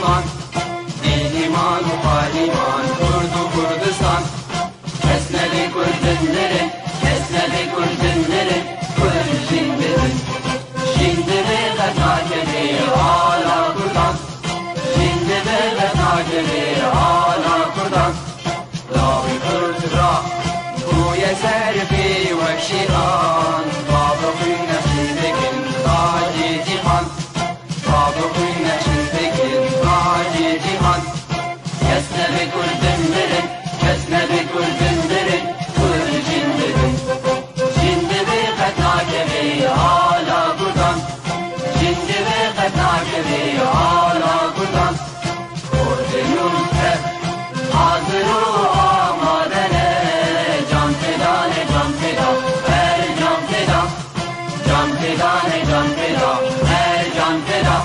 ایمان دین ایمان و پارلیمان کرد و کردستان کس نبی کردن نره کس نبی کردن نره کرد جیندن جیندن غتاکبی آلا کردان جیندن غتاکبی آلا کردان لاوی کرد را بوی سرفی وکشیان بابا خوی نفسی بکن تاجی جیهان بابا خوی نفسی بکن تاجی جیهان کس نبی کردن نره کس نبی کردن نره کرد جیندن جیندن غتاکبی آلا کردان جیندن غتاکبی آلا کردان کردنون که حاضر و آمادنه جان فدانه جان فدا هر جان فدا جان فدانه جان فدا هر جان فدا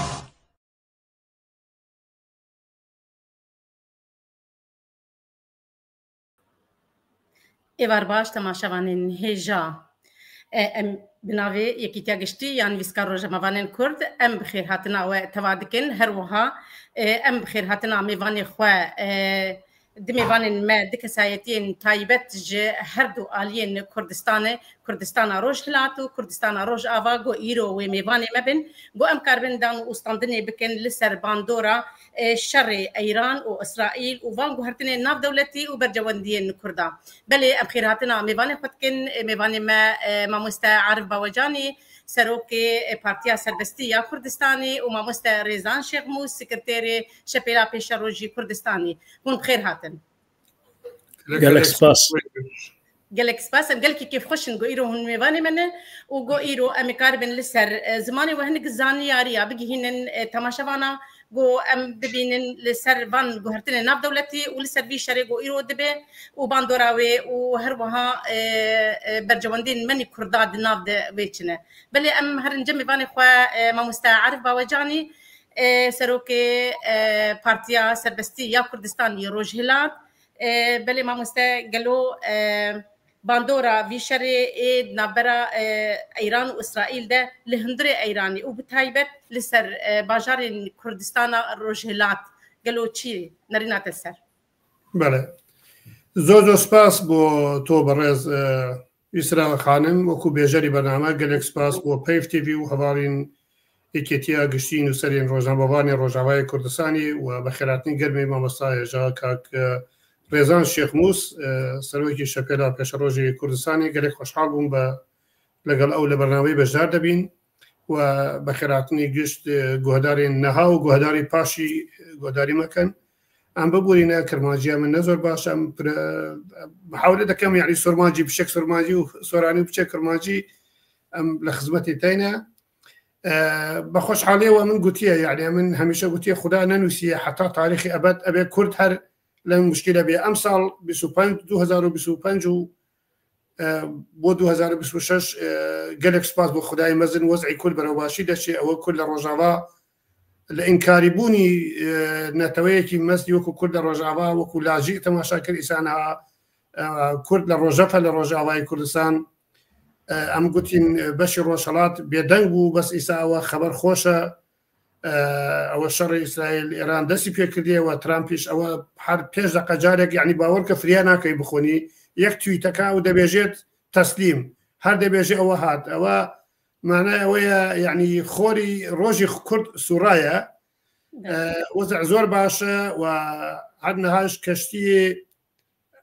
ایوار باش تماشاوانین هیجا ام بناوی یکیتیا گشتی یان ویسکار روژا موانین کرد ام بخیر هاتنا و توادکن هر وها ام بخیر هاتنا میوانی خوا دمیوانین ما دکسایتین تایبت ج هر دو آلین کردستان روش هلاتو کردستان روش آوا گو ایرو و میوانی مبن گو ام کاربن دان استاندنی بکن لسر باندورا شر ایران و اسرائیل و وانگو هرتنی ناف دولتی و برجواندین کردا بله ام خیر هاتنا میوانی خودکن میوانی ما مستعارف باوجانی سروک پارتیا سربستی کردستانی و ماموست ریزان شیخ موس سکرتری شپیلا پیش روجی کردستانی هون بخیر هاتن گلک سپاس قالك سباس قال كيف خوش نقول إيرو هن ميفاني منه وقو إيرو أمكار بن لسر زماني وهن قزاني ياريا بقي هن تماشاوانا قو أم ببينن لسر فان قو هرتين ناف دولتي ولسر في شري قو إيرو دبي وباندوراوي وهروها برجواندين مني كرداد ناف بيتشنا بل أم هرن جمي فاني خوا ما مستعارف باوجاني سروكي بارتيا سربستي يا كردستان يروج هلات بل ما مستقلو باندورا في شري نابرا ايران واسرائيل ده لهندري ايراني وبتايبت لسر باجار كردستان روجهلات قالوا تشي نرينا تسر بله زوزو سپاس بو تو برز اسراء خانم وكو بيجري برنامج قالك سپاس بو بيف تي في وهوارين اكيتيا قشتين وسرين روجنبواني روجاواي كردستاني وبخيراتني قرمي ما مصايا جا كاك ریزان شیخ موس سروکی شپیلا پیش روزی کردستانی گلی خوشحال بوم با لگل اول برنامه بجدار دبین و بخیراتنی گشت گهداری نها و گهداری پاشی گهداری مکن ام ببورین کرماجی من نظر باش ام محاوله دکم يعني سرماجي بشك سرماجي وسوراني بشك كرماجي ام لخدمتي تينا بخوش عليه ومن قوتيه يعني من هميشه قوتيه خدا ننسي حتى تاريخي ابد ابي كرد هر لان مشكله بامثال بسوبان 2025 بو 2026 جالك سباس بو خداي مزن وزعي كل برواشي دشي او كل رجاوا الانكار بوني نتويكي مسلي وكو كل رجاوا وكو لاجئ تماشاكل انسانها كرد الرجفه لرجاوا كردستان ام قوتين بشر وصلات بيدنغو بس اساوا خبر خوشه او الشر اسرائيل ايران دسي فكريه وترامبيش او حرب بيج دقه جارك يعني باورك فريانا كي بخوني يكتوي تكاو دبيجيت تسليم هر دبيجي او هات او معناه او يعني خوري روجي كرد سورايا وزع زور باشا وعندنا هاش كشتي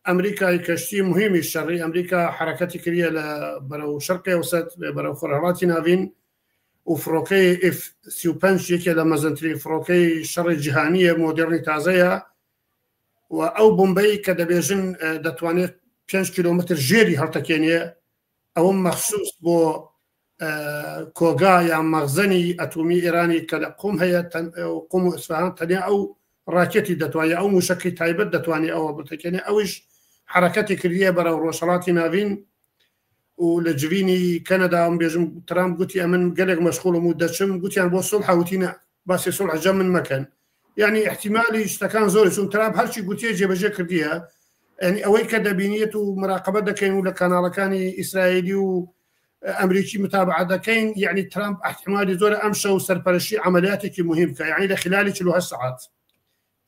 امريكا كشتي مهم الشري امريكا حركتي كريه برو شرقي وسط برو خراراتي نافين وفروكي اف 35 يكي لما زنتري فروكي شر جهانيه مودرني تازيا او بومبي كدا بيجن دتواني 5 كيلومتر جيري هرتكينيا او مخصوص بو كوغا يا مخزني اتومي ايراني كدا قوم هي قوم اصفهان تانية او راكتي دتواني او مشكي تايبت دتواني او بتكينيا اوش حركتي كريه برا روشلاتي نافين ولجريني كندا ام بيجم ترامب قلت من قلق مشغول ومدتشم قلت يعني بو الصلح وتينا بس صلح جم من مكان يعني احتمالي اشتكان زوري سون ترامب هرشي قلت يجي بجي كرديها يعني اوي كدا بينيته مراقبه دكاين ولا كان كاني اسرائيلي وامريكي متابعه دكاين يعني ترامب احتمالي زوري امشى وسربرشي عملياتك مهمه يعني لخلال كيلو هالساعات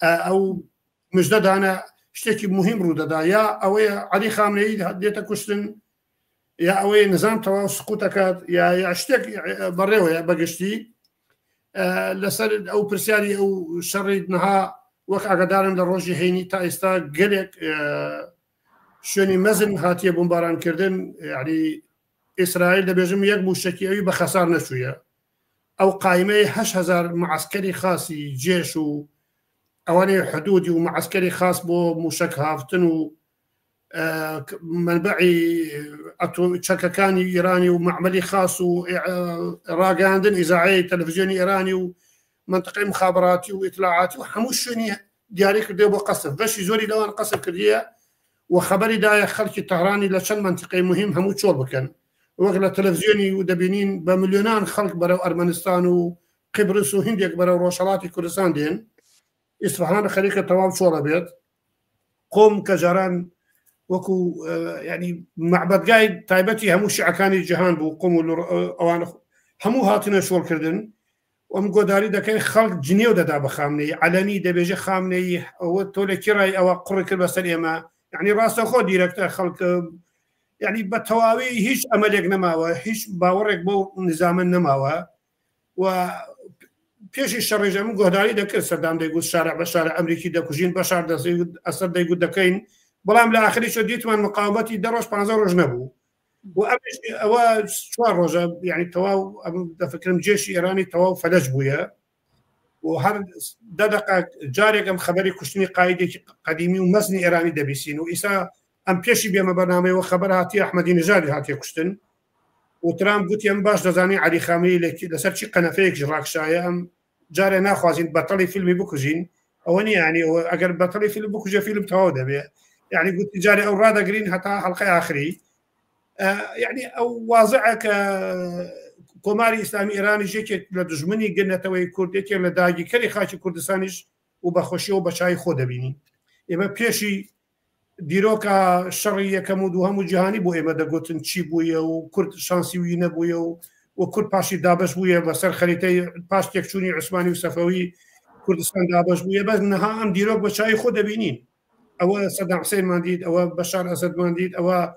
ئەو مژدەدانە شتێکی مهم ڕوودەدا یا ئەوەیە عەلی خامنەیی دێتە کوشتن یا ئەوەیە نظام تەواو سقووتەکات یا شتێک بەڕێوەیە بەگشتی لەسەر ئەو پرسیاری ئەو شەڕی نەها وەک ئاگادارم لە ڕۆژی هەینی تا ئێستا گەلێک شوێنی مەزن هاتیە بۆمبارانکردن یعنی ئیسرائیل دەبێژم یەک موشکی ئەوی بە خەسار نەچوویە ئەو قایمەی 8,000 معسکەری خاصی جێش و ئەوانەی حدودی و معسکەری خاص بۆ موشک هافتن و منبعی چەکەکانی ئیرانی و معمەلی خاص و ڕاگەاندن ئیزاعەی تەلەڤیزیۆنی ئێرانی و منطقەی مخابراتی و ئیطلاعاتی و هەموو شوێنی دیاری کردێ بۆ قەسف بەشی زۆری لەوان قەسف کردیە و خەبەری دایە خەڵکی تەهرانی لە چەند منطقەی مهم هەموو چۆڵ بکەن وەک لە تەلەڤیزیۆنی و دەبینین بە ملیۆنان خەڵک بەرەو ئەرمەنستان و قبرس و هندێک بەرەو ڕۆژهەڵاتی کوردستان دێن ئیسفەهان خەریکە تەواو چۆڵە بێت قۆم کە جاران وەکو ینی معبەدگای تایبەتی هەموو شیعەکانی جیهان بوو قۆم و ئەوانە هەموو هاتنە شۆڵکردن ئەم گۆداری دەکەی خەڵک جنێو دەدا بە خامنەی عەلەنی دەبێژە خامنەی ئەوە تۆ لە کێڕای ئەوە قڕی کرد بەسەر ئێمە یعنی ڕاستە خۆ دیرەکتە خەڵک یعنی بە تەواوی هیچ ئەمەلێک نەماوە هیچ باوەڕێک بۆ نظامن نەماوە و پێشی شەڕێژە من گۆداری دەکرد سەردام دەیگوت شارع بە شارع ئەمریکی دەکوژین بەشار ئەسەر دەیگوت دەکەین بەڵام لە ئاخری شو دیتمان مقاومەتی 10 ڕۆژ 15 ڕۆژ نەبوو و ئەوە 4 ڕۆژە یعنی تەواو دەفکرم جێشی ئێرانی تەواو فەلەج بووە و هەر 10 دقیقە جارێک ئەم خەبەری کوشتنی قایدێکی قەدیمی و مەزنی ئێرانی دەبیسین و ئیسا ئەم پێشی بێمە بەنامەوە خەبەر هاتی ئەحمەدی نژادی هاتیە کوشتن و ترامپ گوتی ئەم باش دەزانی عەلی خامنەی لەسەر چی قەنەفەیەکی ڕاکشایە ئەم جارێ ناخوازین بەتەڵی فیلمی بکوژین ئەوە نیە ینی ئەگەر بەتەڵی فیلم بکوژە فیلم تەواو دەبێت يعني قلت جاري أو رادا قرين حتى حلقة آخري يعني أو واضعك كوماري إسلامي إيراني جيك لدجمني قلنا توي كرديك لداجي كري خاشي كردستانيش وبخوشي وبشاي خود بيني إما بيشي ديروكا شرية كمودو همو جهاني بو إما دا قلتن تشي بويا وكرد شانسي وينا بويا وكرد باشي دابش بويا بسر خريطي باش تكشوني عثماني وصفوي كردستان دابش بويا بس نها أم ديروك بشاي خود بينين أو صدام حسين مانديد أو بشار أسد مانديد أو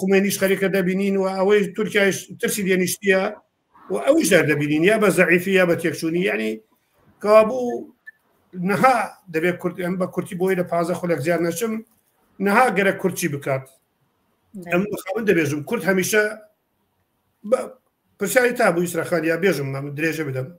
خمينيش خليكة دابينين أو تركيا ترسي ديانيشتيا أو إيش دابينين يا بزعيفي يا بتيكشوني يعني كابو نها دبي كرت أم بكرتي بوي لبازا خلق زياد نشم نها جرا كرتي بكات أم بخابن دبيجم كرت هميشة برشاي تابو يسرا خاليا بيجم دريجة بدم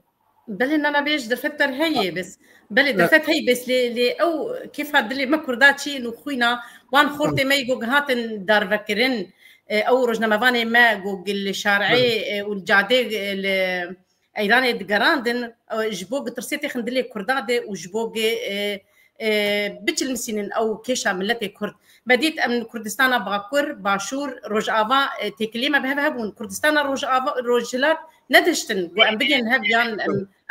بل أنا بيش دفتر هي بس بل دفت هي بس ل أو كيف هاد اللي ما كردات شيء إنه خوينا وان خورتي ما يجوج هاتن دار فكرين أو رجنا ما فاني ما جوج الشارعي والجادة الإيراني دقراندن جبوج ترسيتي خندلي كردادة وجبوج بتشل مسنين أو كيشا ملتي كرد بديت أمن كردستان باكر باشور رجعوا تكلمة بهبون كردستان رجعوا رجلات ندشتن وأم بيجن هبيان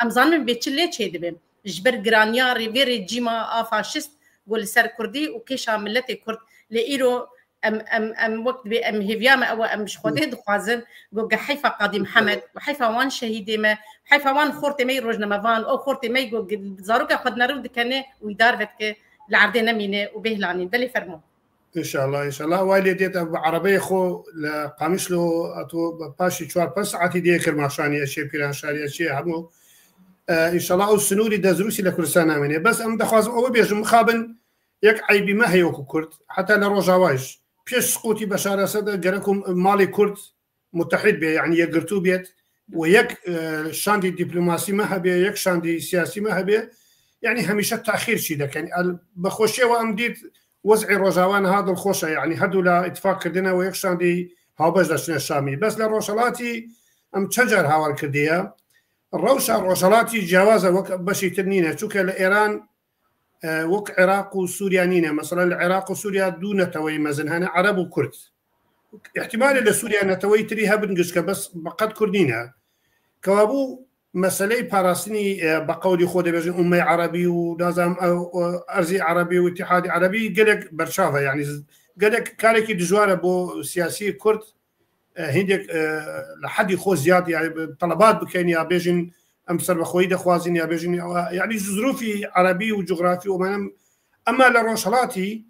أم ظنن بيتشلي شيء جبر جرانيا ريفيري جيما فاشيست قول سر كردي وكيشا ملتي كرد لإيرو أم وقت بأم هيفيام أو أم مش خديه دخازن جو حيفا قاضي محمد وحيفا وان شهيدي ما حيفا وان خورتي مي رجنا مفان أو خورتي مي جو زاروكا خدنا رود كنه ويدار بتك العردنا مينه وبهلاني دلي فرمو إن شاء الله إن شاء الله والدي عربي خو لقامش له أتو باشي شوار بس عتي ديكر معشاني أشياء بيران شاري أشياء همو إن شاء الله السنوري دزروسي لكردستان منه بس أم دخواز أو بيجم خابن يك عيبي ما هي وكو كرد حتى لروجاواج بيش سقوطي بشار أسد جركم مالي كرد متحد به يعني يقرتو بيت ويك شاندي دبلوماسي ما هبه يك شاندي سياسي ما هبه يعني هميشه تأخير شيء ده يعني بخوشي وأمديت وضع روجاوان هذا الخوشة يعني هدو لا اتفاق كردنا ويك شاندي هاوبج داشتنا الشامي بس لروشالاتي أم تشجر هاوال كردية الروشة روشالاتي جوازة وك بشي تنينة شوكا لإيران وك عراق وسوريا نينا مثلا العراق وسوريا دون توي مزن هنا عرب وكرد احتمال لسوريا نتوي تريها بنقشك بس بقد كردينها كوابو مسألة باراستني بقولي خود بيجن أمي عربي ونظام أرزي عربي واتحاد عربي قالك برشافة يعني قالك كاركي دجوارة بو سياسي كرد هندك لحد يخو زياد يعني طلبات بكين يا بيجن ام سربخوي دخوازين يا بيجين يعني ظروفي عربي وجغرافي ومن اما لروشلاتي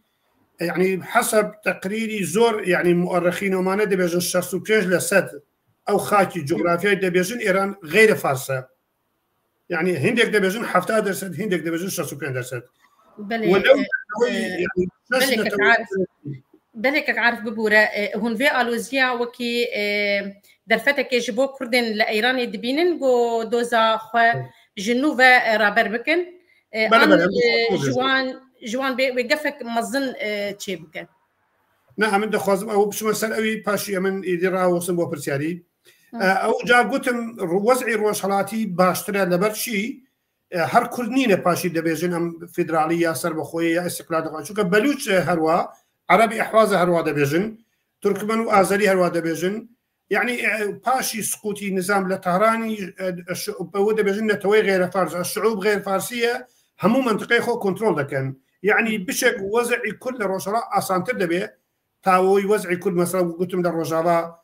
يعني حسب تقريري زور يعني مؤرخين وما ندبيجن 65 لسد او خاكي جغرافيا دبيجن ايران غير فارسه يعني هندك دبيجن 70% هندك دبيجن 65%. بلي بلك عارف ببورة هون في ألوزيا وكي درفتك يجبو كردن لإيران يدبينن جو دوزا خو جنوبا رابر بكن أن جوان بيقفك مظن تشي بكن. نعم من دخوازم أو بش مسألة أوي باشي من يديرها وصل بو برسياري أو جا قلتم وزعي روشلاتي باشتري لبرشي هر كردنين باشي دبيجن أم فيدرالية سربخوية استقلال دخوان شو كبلوش هروا عربي أحوازه هروا دبيجن تركمن وآزري هروا دبيجن يعني باشي سقوطي نظام لطهراني دبيجن نتوي غير فارس الشعوب غير فارسية همو منطقي خو كنترول دكن يعني بشك وزعي كل روشلا أسانتر دبي تاوي وزعي كل مثلا قلتم للرجالة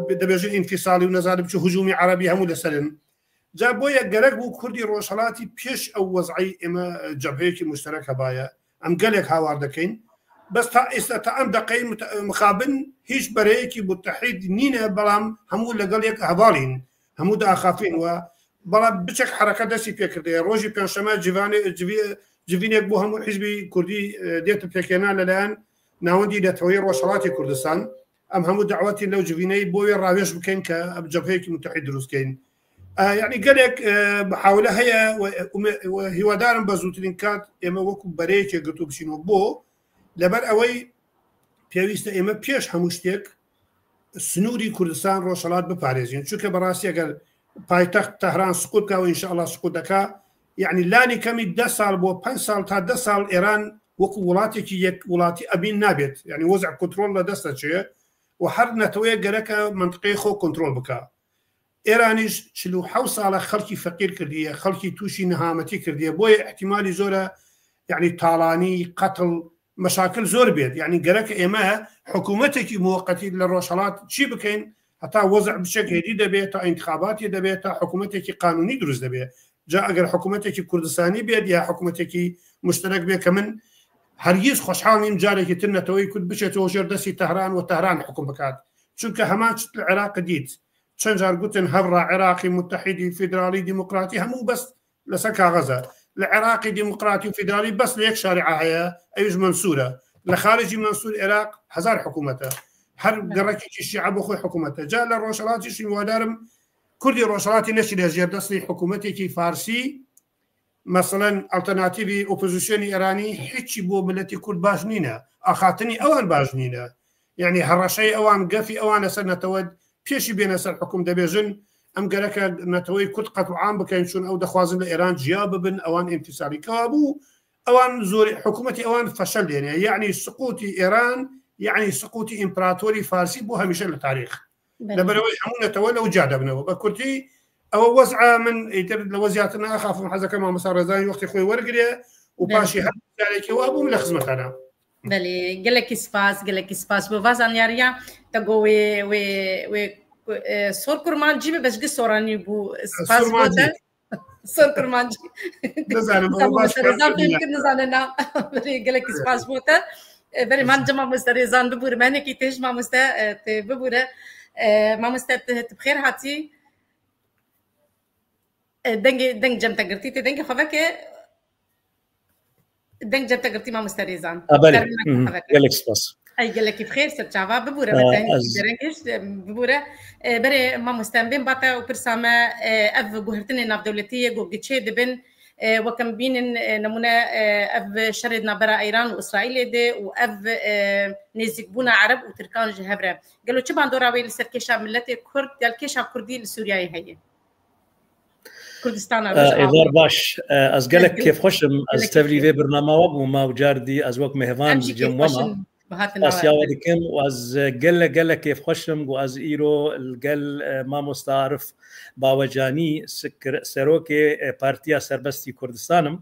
دبيجن انفصالي ونزال بشو هجومي عربي همو لسلم جابويا قلق بو كردي روشلاتي بيش أو وزعي إما جبهيكي مشتركة بايا أم قلق هاوار دكين بس تا أم دقين مخابن هيش بريكي متحد نينا بلام همو لقلق هبالين همو دا أخافين و بلام بشك حركة دسي فكرتي روجي بيانشما جيفينيك بو همو حزبي كردي ديت بيكينا للآن ناوندي لتوير روشلاتي كردستان أم همو دعواتي لو جيفيني بوي راويش بكين كجبهيكي متحد دروسكين يعني قالك محاولة هي وهي دارم بزوتين كات إما وكو بريكي قلتو بشينو بو لبر أوي بيويستا إما بيش هموشتك سنوري كردستان روشلات بباريزين شو كبراسي أقل بايتخت طهران سقوط كا وإن شاء الله سقوط دكا يعني لاني كمي 10 سال بو 5 سال تا 10 سال إيران وكو ولاتي كي يك ولاتي أبين نابت يعني وزع كنترول لدستا شيء وحر نتوي قالك منطقي خو كنترول بكا إيرانيش شلو حوص على خلقي فقير كردية خلقي توشي نهامتي كردية بوي احتمالي زورة يعني طالاني قتل مشاكل زور بيد يعني قالك إما حكومتك مؤقتة للروشلات شي بكين حتى وضع بشكل جديد بيتا انتخابات بيتا حكومتك قانوني دروس دبي جاء أجر حكومتك كردستاني بيد يا حكومتك مشترك بيه كمن هرگیز خوشحال نیم جارێکی تر نەتەوەی کورد بچێتەوە ژێر دەستی تەهران و تەهران حکوم بکات چونکە هەمان لە عێراق دیت چەند جار گوتن هەبڕا عێراقی متحیدی فیدرالی دیموکراتی هەموو بەس لەسەر کاغەزە لە عێراقی دیموکراتی و فیدرالی بەس لە یەک شارع هەیە ئەویش منسوورە لە خارجی منسوور عێراق هەزار حکوومەتە هەر گەڕێکێکی شیعە بۆ خۆی حکوومەتە جا لە ڕۆژهەڵاتیشی وادارم کوردی ڕۆژهەڵاتی نەچی لە ژێر دەستی حکوومەتێکی فارسی مثلا ئالتەرناتیڤی ئۆپۆزیسیۆنی ئێرانی هیچی بۆ ملەتی کورد باش نینە ئاخاتنی ئەوان باش نینە یعنی هەڕەشەی ئەوان گەفی ئەوان لەسەر نەتەوە پێشی بێنە سەر حکوم دەبێژن ئەم گەرەکە نەتەوەی کورد قەتوعام بکەین چون ئەو دەخوازن لە ئێران جیا ببن ئەوان ئینفیسالیکەوە بوو ئەوان زۆری حکوومەتی ئەوان فەشەل دێنێ یعنی سقوتی ئێران یعنی سقوتی ئیمپراتۆری فارسی بۆ هەمیشە لە تاریخ لەبەرەوەی هەموو نەتەوە لەو جا دەبنەوە بە کورتی أو وزعة من يتر لوزياتنا أخاف من حزة كمان مسار رزاني وقت خوي ورقرية وباشي هذا عليك وأبو من الخدمة أنا. بلي قلك إسباس بوازن ياريا تقوي و صور كرمان جيبه بس قصوراني بو إسباس بوده صور كرمان جي. نزانة بوازن رزان يمكن نزاننا بلي قلك إسباس بوده بلي ما نجمع مسترزان ببور ماني كي تيج ما ببوره ما تبخير هاتي. دنگ جم تقرتي دنگ خفك دنگ جم تقرتي ما مستريزان قالك سباس اي قالك بخير سرچاوا ببوره مثلا درنگش ببوره بري ما مستنبين باتا وبرسامه اف غهرتني ناف دولتيه جو گچه دبن وكم بين نمونه اف شردنا برا ايران واسرائيل دي واف نزيك بونا عرب وتركان جهبره قالوا چه باندورا ويل سركشا ملت كرد قال كيشا كردي لسوريا هي كردستان إدار باش از قالك كيف خوشم از تبلي في برنامج وما وجاردي از وقت مهفان جموما اسيا ودكم واز قال كيف خوشم واز ايرو القل ما مستعرف باوجاني سكر سروكي بارتيا سربستي كردستانم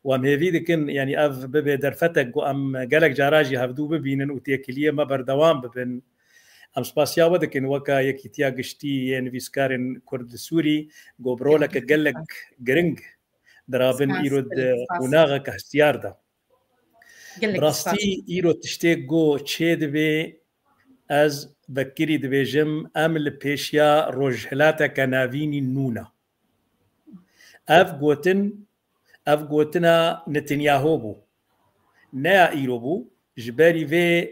ومهفي دكن يعني اف ببي درفتك وام قالك جاراجي هبدو ببينن وتيكليه ما بردوام ببن ام سپاسیا ودکن وکا یکیتیا گشتی نویسکارن کرد سوری گوبرولک قالك گرنگ درابن ایرود قوناغا كهستيار دا براستي ایرو تشتي گو چه دبي از بكري دبي جم امل پیشیا روجهلاتا كناويني نونا اف گوتنا نتنياهو بو نيا ايرو بو جباري في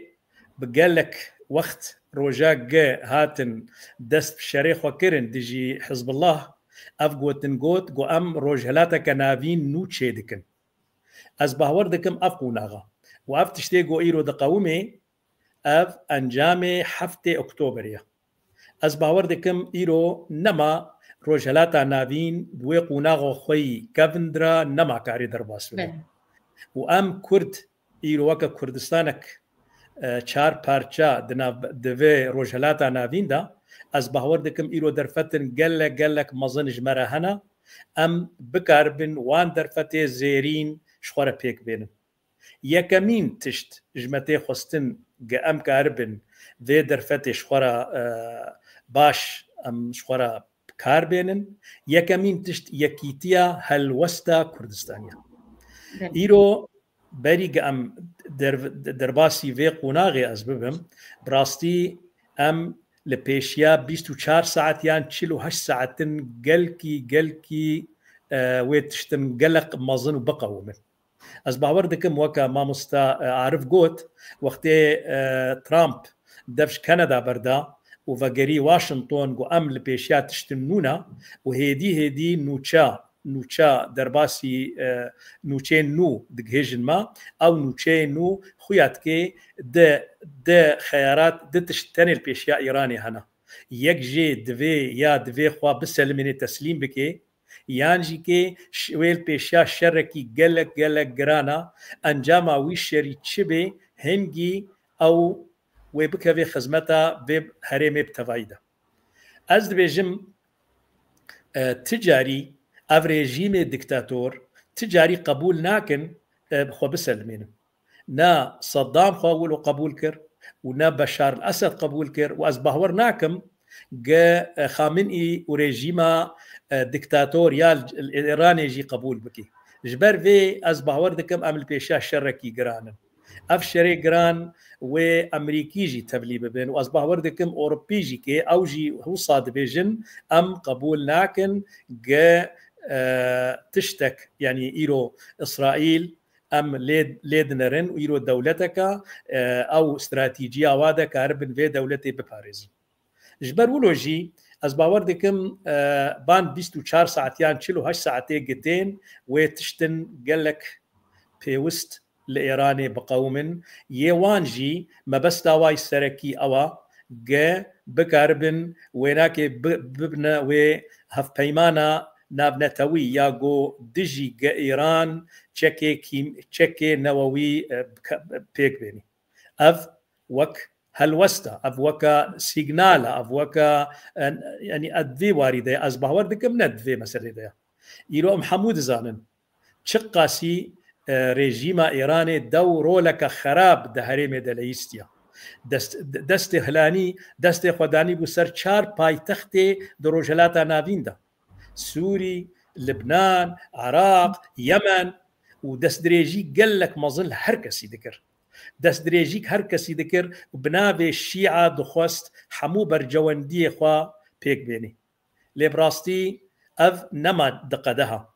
بقالك وقت روجاك هاتن دست بشريخ وكرن دجي حزب الله اف گوتن گوت گو ام روجهلاتا كناوين نو چه دكن از باور دكم اف قوناغا و اف تشتي گو ايرو دقومي اف انجام هفته اكتوبريا از باور دكم ايرو نما روجهلاتا ناوين دوي قوناغو خوي كافندرا نما كاري درباس و ام كرد ايرو وكا كردستانك چار پارچا دوی روجهلاتا ناوین دا از باور دکم ایرو درفتن گلک مزنج مرهنا ام بکاربن وان درفته زیرین شخوره پیک بینن یکمین تشت جمته خستن ام کاربن وی درفته شخوره باش ام شخوره کار بینن یکمین تشت یکیتیا هلوستا کردستانیا ایرو بریگ ام درباسی وی قوناغی از ببم براستی ام لپیشیا 24 ساعت یان 48 ساعتن گلکی ویتشتن گلق مازن و بقومن از باور دکم وکا مامستا عارف گوت وقتی ترامپ دفش کانادا بردا و وگری واشنطن گو ام لپیشیا تشتن نونا و هیدی نوچا درباسی نوچین نو دگهجن ما او نوچین نو خویات که ده خیارات ده تشتنی الپیشیا ایرانی هنا یک جی دوی خواه بسلمینی تسلیم بکی یانجی که شویل پیشیا شرکی گلک گرانا انجام اوی شری چبه هنگی او وی بکوی خزمتا وی هرمی بتوایده از دبیجم تجاری اف رژیم دیکتاتور تجاری قبول ناکن خو بسلمین نا صدام خو قبول کر و نا بشار الاسد قبول کر و از باور ناکم خامنئي و رژیم دیکتاتور یا ایرانی جی قبول بکی جبر وی از باور دکم عمل پیشا شرکی گرانن اف شری گران و امریکی جی تبلیب بین و از باور دکم اوروپی جی که او جی هو صاد بیجن ام قبول ناکن تشتك يعني إيرو إسرائيل أم ليدنرن وإيرو دولتك أو استراتيجية وادا كاربن في دولتي بباريس جبر ولوجي از باور دكم بان 24 ساعتيان 48 ساعتي قتين وتشتن قالك بيوست لإيراني بقوم يوانجي ما بس داواي سركي أوا جا بكاربن ويناك ببنا وهف بيمانا نابنتوي ياغو دجي إيران تشكي نووي بيك بيني اف وك هلوستا اف وكا سيجنالا اف وكا يعني ادفي واردة از باور دكم ندفي مسألة ده يرو محمود زانن تشقاسي رژیم ایرانی دو رولک خراب ده هرم دلیستیا دست هلانی دست خودانی بو سر 4 پایتخت دروجلاتا ناویندا سوري لبنان عراق يمن ودست دريجي قال لك ما ظل هركسي ذكر دست دريجيك هركسي ذكر وبنابي الشيعة دخوست حمو برجواندي خوا بيك بيني لبراستي اف نما دقدها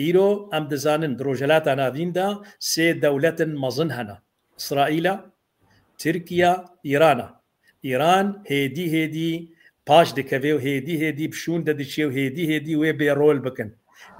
ايرو ام دزانن دروجلاتا نافيندا سي دولة مظنهنا اسرائيل تركيا ايران هيدي باش دكافيو هيدي بشون ددشيو هيدي وي بيرول بكن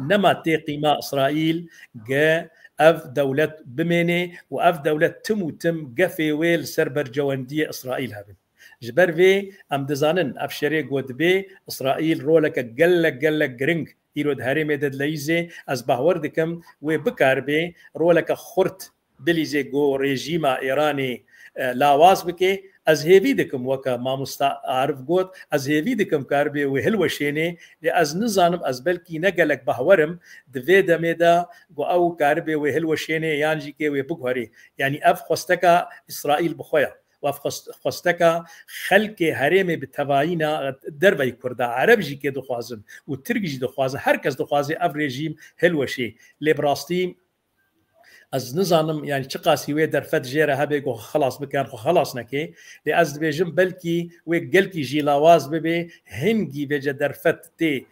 نما تي قيمة اسرائيل جا اف دولة بميني واف دولة تم قفي ويل سربر جواندية اسرائيل هابن جبر في ام دزانن اف شريك ود بي اسرائيل رولك قلق جرينج ايرود هاريمي دد ليزي از باور دكم وي بكار بي رولك خرت بليزي جو ريجيما ايراني لاواز بكي از هيفي دكم وكا ما مستعرف قوت از هيفي دكم كاربي وهلوشيني از نظانم از بلكي نقلك بهورم دفي دميدا قو او كاربي وهلوشيني يانجي كي ويبقهري يعني اف خستكا اسرائيل بخويا وخستك خلق هرم بتواينا دربي كردا عربجي كي دخوازن وتركجي دخوازن هركز دخوازي اف ريجيم هلوشي لبراستي از نظام يعني چقاسي وي درفت جيره هبه خلاص بكان خلاص نكي لاز بيجم بلكي وقلكي جي لاواز ببي هنجي بيجا درفت تي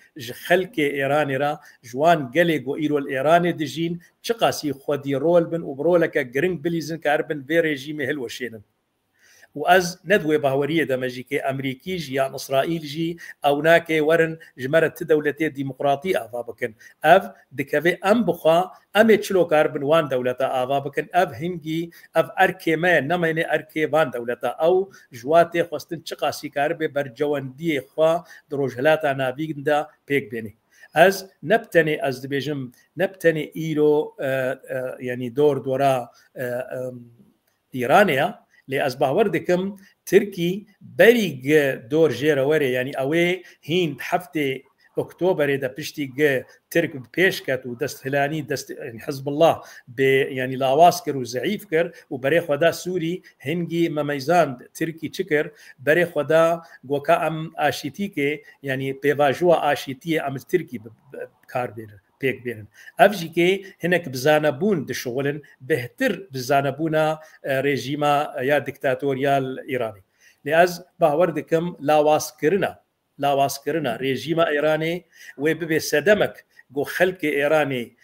خلق ايراني را جوان قلق ايرو الايراني دجين چقاسي خودي رول بن وبرولك جرينج بليزن كاربن في ريجيم هلوشينن واز ندوي باوريه دمجي كي امريكي جي يعني اسرائيل جي او ناكي ورن جمرت دولتي ديمقراطيه افابكن اف دكافي ام بخا ام تشلو كاربن وان دولتا افابكن اف هنجي اف اركي ما نميني اركي وان دولتا او جواتي خواستن چقاسي كاربي برجواندي خوا دروجلاتا نافيندا بيك بيني از نبتني از دبيجم نبتني ايرو يعني دورا ايرانيا لأز باوردكم تركي بريق دور جيروري يعني اوي هين حفتي اكتوبر اذا بشتي ترك بيشكت ودست هلاني دست يعني حزب الله يعني لاواسكر وزعيفكر وبريخ ودا سوري هنجي مميزان تركي تشكر بريخ ودا غوكا ام اشيتيكي يعني بيفاجوا اشيتي ام تركي بكاربير بيك بيرن افجي كي هناك بزانبون دشغلن بهتر بزانبونا ريجيما يا ديكتاتوريال ايراني لاز باوردكم لاواسكرنا ريجيما ايراني وببي سدمك جو خلق ايراني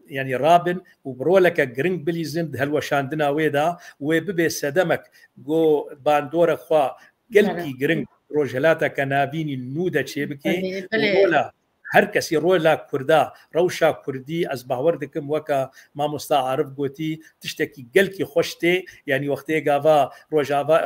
يعني رابن وبرولك جرينج بليزن هالوشاندنا ويدا وببي سدمك جو باندور خوا قلبي جرينج روجلاتا كنابيني النوده تشيبكي ولا هر کسی رولا کردا روشا کردی از باوردکم وکا ما مستعارف گوتی تشتکی گلکی خوشته یعنی وقتی گاوا روجاوا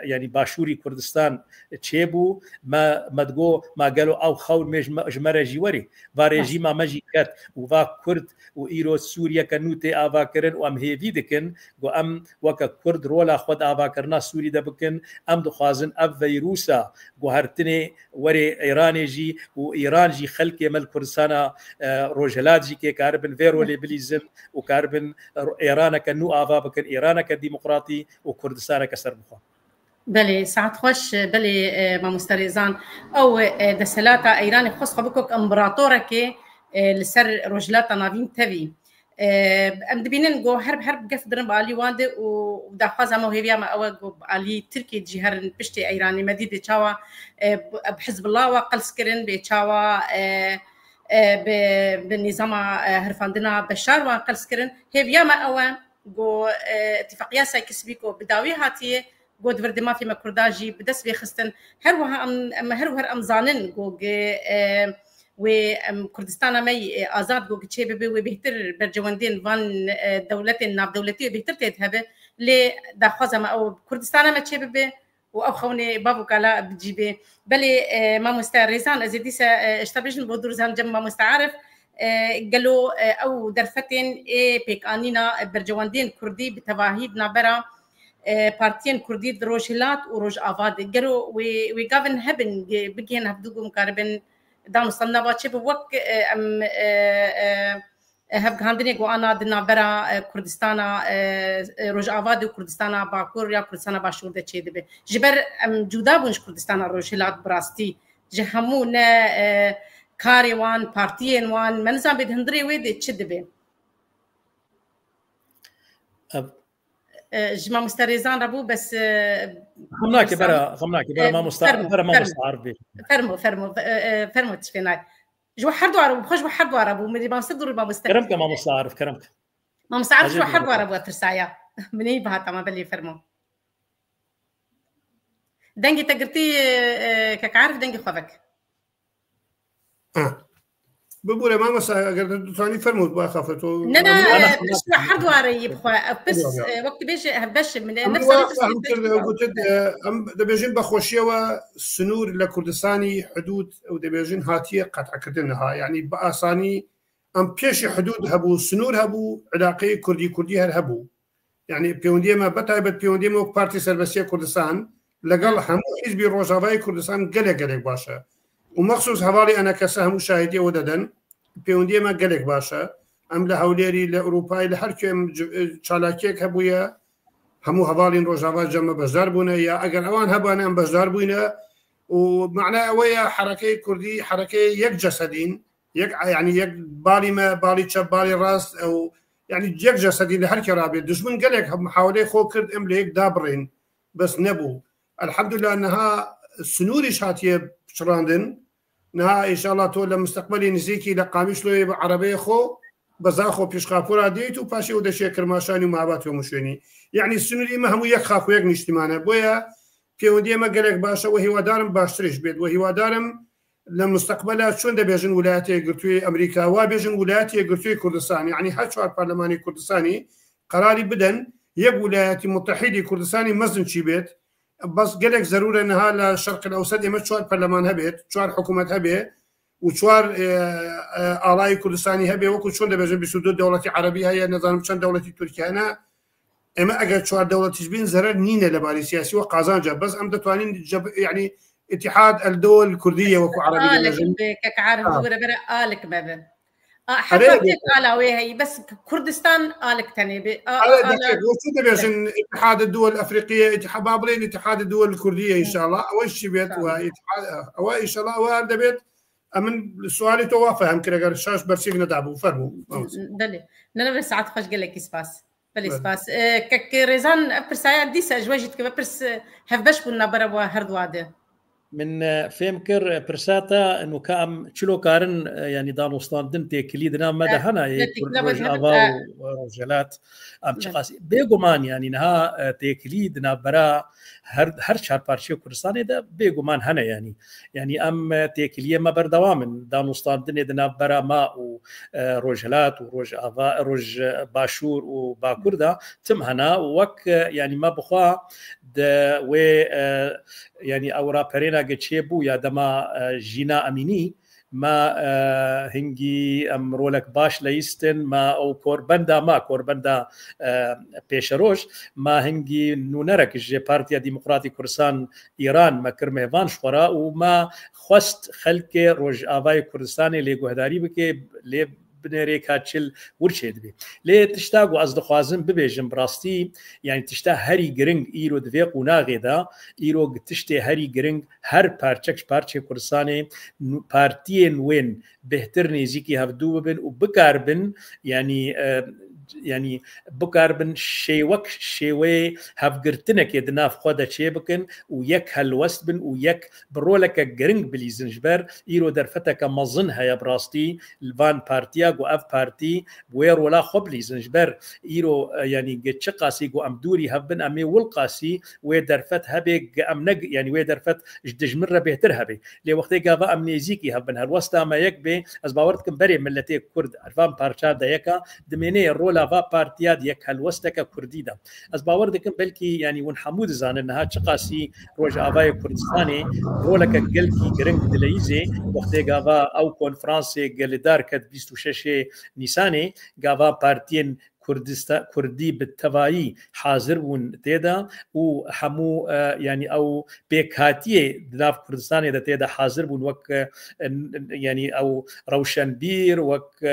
یعنی باشوری کردستان چیبو ما مدگو ما قالو او خول مجمره جیوری و رژیم مجی کت و وا کرد و ایرو سوریا کنوته آوا کرن و ام هیوی دکن گو ام وکا کرد رولا خود آوا کرنا سوری دبکن ام دخوازن اف ویروسا گو هرتنی وری ایرانی جی و ایران جی خلق مل كردستان روجلات جي كي كاربن فيرو ليبليزم وكاربن ايران كنو افا بكن ايران كديمقراطي وكردستان كسربخه بله ساعت خوش بله ما مستريزان او دسلاتا ايران خص خبكك امبراطورك لسر روجلات نافين تبي ام دبينن جو حرب قف درن بالي واند ودا خازا مو هيبيا ما او جو علي تركي جهر بشتي ايراني مديده تشاوا بحزب الله وقل سكرن بتشاوا بالنظام هرفاندنا بشار وقل سكرن هيبيا ما او جو اتفاقيه سايكسبيكو بداوي هاتيه جو دفرد ما في مكرداجي بدس بيخستن هروها ام هروهر امزانن جو وكردستان مي آزاد جو كتشيبه وبيهتر برجواندين فان دولتين ناف دولتي بيهتر تذهب لداخوزة ما أو كردستان ما تشيبه وأو خوني بابو كلا بتجيبه بلي ما مستعرزان أزيديسا اشتبجن بودرزان جم ما مستعرف قالوا أو درفتين بيك آنينا برجواندين كردي بتواهيد نابرا بارتين كردي دروجلات وروج آفاد قالوا ويقابن هبن بقين هبدوكم كاربن دام صنبات شبه وق ام هب غاندني جو انا دنا برا كردستان روجاواد كردستان باكور يا كردستان باشور ده چه دبه جبر ام جودا بونش كردستان روجلات براستي جهمون كاريوان بارتيين وان منزام بدهندري ويد چه دبه جما مستريزان ربو بس خمناكي برا ما مستعرف به فرمو تشفيناي جو حردو عربو بخش حردو عربو ملي ما مستدور ما مستعرف كرمك ما مستعرف كرمك ما مستعرف جو حردو عربو ترسايا مني بهاتا ما بلي فرمو دنجي تقرتي كعارف دنجي خوفك بقول ما مسا ثاني فرمود باخفتو انا شو حرد واري بخوا بس وقت بيجي هبش من نفس قلت دبيجين بخوشيوا سنور لكردستاني حدود او دبيجين هاتيه قطع كدنها يعني باساني ام بيش حدود هبو سنور هبو علاقه كردي هبو يعني بيوندي ما بتايبت بيوندي مو بارتي سربسيه كردستان لقال هم حزب روجافاي كردستان قلق باشا ومخصوص هوالي أنا كسهم مشاهدي وددن بيوندي ما قلق باشا أم لهوليري لأوروبا لهركي أم شالاكيك هبويا هەموو هەواڵین ڕۆژاوا جەمە بەشدار بوونە یا ئەگەر ئەوان هەبوانە ئەم بەشدار بووینە و معنای ئەوەیە حرەکەی کوردی حرەکەی یەک جەسەدین یعنی یەک باڵیمە باڵی چەپ باڵی ڕاست ئەو يعني جيك جسدي لهرك رابي دشمن قالك محاولة خو كرد ام ليك دابرين بس نبو الحمد لله انها سنوري شاتيه شراندن نها ان شاء الله تولى مستقبلي نزيكي لقاميش لو عربيه خو بزاخو بيشقافورا ديتو باشي ودا شكر ماشاني ومعبات ومشوني يعني السنوري ما هم يخاف ويك نجتمانا بويا في ودي ما قالك باشا وهي ودارم باشتريش بيت وهي ودارم لمستقبلات شون دبيجن ولاياتي قرتوي امريكا وابيجن ولاياتي قرتوي كردستان يعني حشوار برلماني كردستاني قراري بدن يب ولايات متحده كردستاني مزن شي بيت بس قالك ضروري انها للشرق الاوسط يمت شوار برلمان هبيت شوار حكومه هبي وشوار اراي كردستاني هبي وكل شون دبيجن بسدود دولتي عربيه هي نظام شان دولتي تركيا انا اما اجت شوار دولتي بين زرر نينه لباري سياسي وقازان جاب بس ام دتوانين يعني اتحاد الدول الكرديه وكو عربيه لكن كعارف برا آلك بابا حتى قالوا هي بس كردستان آلك تاني وشو تبيشن اتحاد الدول الافريقيه اتحاد بابلين اتحاد الدول الكرديه ان شاء الله اول شيء بيت او ان شاء الله وهذا بيت من سؤالي تو فاهم كده قال الشاش برسيك ندعبو فرمو دلي انا بس ساعات خوش قال لك اسباس بالاسباس كريزان برسايا ديس اجواجت كبرس هفبش بنا برا هردواده من فهمكر برساتا انه كام تشلو كارن يعني دانوستان دنتي كليدنا مدى هنا رج افا ورجلات ام تشقاسي بيغومان يعني نها تكليدنا برا هر شهر بارشي كردستان ده بيغومان هنا يعني ام تكليه ما بردوام دانوستان دنا برا ما ورجلات ورج افا رج باشور وباكوردا تم هنا وك يعني ما بخوا ده و يعني اورا برينا جتشيبو يا دما جينا اميني ما هنجي امرولك باش ليستن ما او كوربندا بيشروش ما هنجي نونرك جي بارتيا ديمقراطي كردستان ايران ما كرمهوان شورا وما خست خلق روج افاي كردستاني لي گهداري بك لي بنريك هاتشل ورشيد بي لي تشتاق وأصدقائزم ببيجن براستي يعني تشتا هري جرينج إيرو دفيق وناغدا إيرو تشتي هري جرينج هر بارتشي كردستاني بارتيين وين بهترني زيكي هفدو بن وبكاربن يعني بكاربن شيوي هفقرتنك يدناف خودا شيبكن ويك هالوست بن ويك برولك جرينج بليزنجبر إيرو درفتك مظنها يا براستي الفان بارتيا جو اف بارتي وير ولا خبلي زنجبر ايرو يعني قتشقاسي جو امدوري هبن امي والقاسي ويدرفت هبي امنق يعني ويدرفت جدجمره بهتر هبي لي وقتي قافا امنيزيكي هبن هالوستا ما يكبي از باورتكم بري ملتي كرد الفان بارشا دايكا دميني رولا فا بارتيا ديك هالوستك كرديدا از باورتكم بلكي يعني ون حمود زان انها تشقاسي روج افاي كردستاني رولك قلكي جرينج دليزي وقتي قافا او كونفرانسي قلدار كد 26 نيساني قافا بارتين كردي بالتوائي حاضر بون تيدا وحمو يعني او بيكاتيه دلاف كردستاني دا تيدا حاضر بون وك يعني او روشنبير وك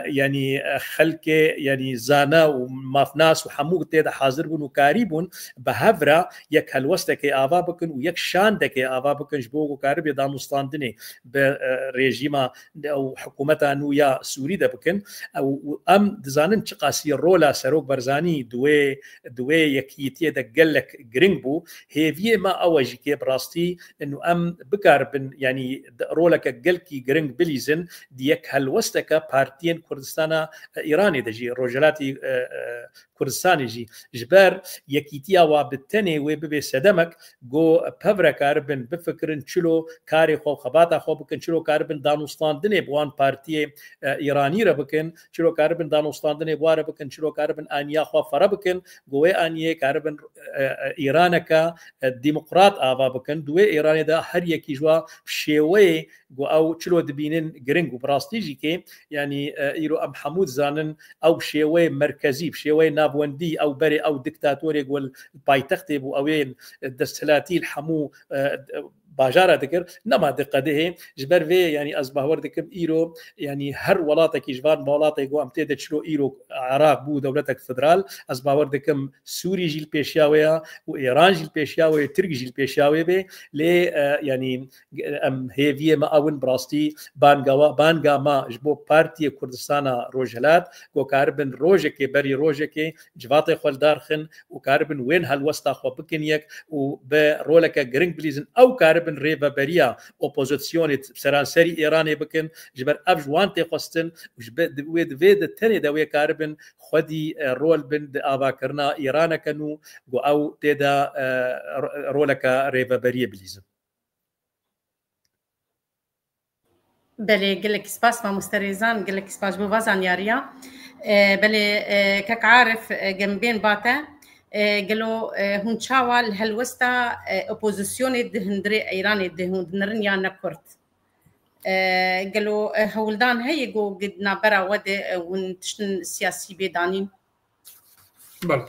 يعني خلق يعني زانا ومافناس وحمو تيدا حاضر بون وكاريبون بهفرا يك هالوستك آفا بكن ويك شاندك آفا بكن جبوك وكارب يدانوستان دني بريجيما او حكومتا نويا سوري دا بكن او ام دزانن قاسي رولا سروك برزاني دوي يكيتي دقلك جرينبو هي ما اوجي كي براستي انه ام بكاربن يعني رولك قلكي جرينج بليزن ديك هالوستك بارتين كردستان ايراني دجي روجلاتي كردستاني جي جبار يكيتيا وبالتني وببي سدمك جو بفرا كاربن بفكرن تشلو كاري خو خباتا خو بكن تشلو كاربن دانوستان دني بوان بارتي ايراني ربكن تشلو كاربن دانوستان دني بوار بكن تشلو كاربن انيا خو فربكن جوي اني كاربن ايرانكا ديمقراط افا بكن دوي ايراني دا هر يكي جوا شيوي جو او تشلو دبينن جرينج براستيجي كي يعني ايرو ام حمود زانن او شيوي مركزي شيوي نابوندي او بري او ديكتاتوري يقول بايتختي بو اوين الدستلاتي الحمو باجارة ذكر نما دقته جبر في يعني از باور ذكر ايرو يعني هر ولاتك جبان بولاتك جو امتدت شلو ايرو عراق بو دولتك فدرال از باور ذكر سوري جيل بيشاويا وايران جيل بيشاوي ترك جيل بيشاوي به لي يعني ام هيفيه ما اون براستي بانغا ما جبو بارتي كردستان روجلات جو كاربن روجك بري روجك جواتي خول دارخن وكاربن وين هالوسطا خو بكنيك وبرولك جرينج بليزن او كاربن ريفا بريا اوبوزيسيون سران سري ايراني بكن جبر افجوان تخستن وجبد ويد فيد تاني دوي كاربن خدي رول بند ابا كرنا ايران كانوا او تدا رولك ريفا بريا بليزن بله قلك سباس ما مستريزان قلك سباس بوازان ياريا بله كك عارف جنبين باتا قالوا هون شاوال هالوستا اوبوزيسيون دهندري ايراني دهندرن يا نكرت قالوا هولدان هي جو قد نابرا ود ونتشن سياسي بيدانين بله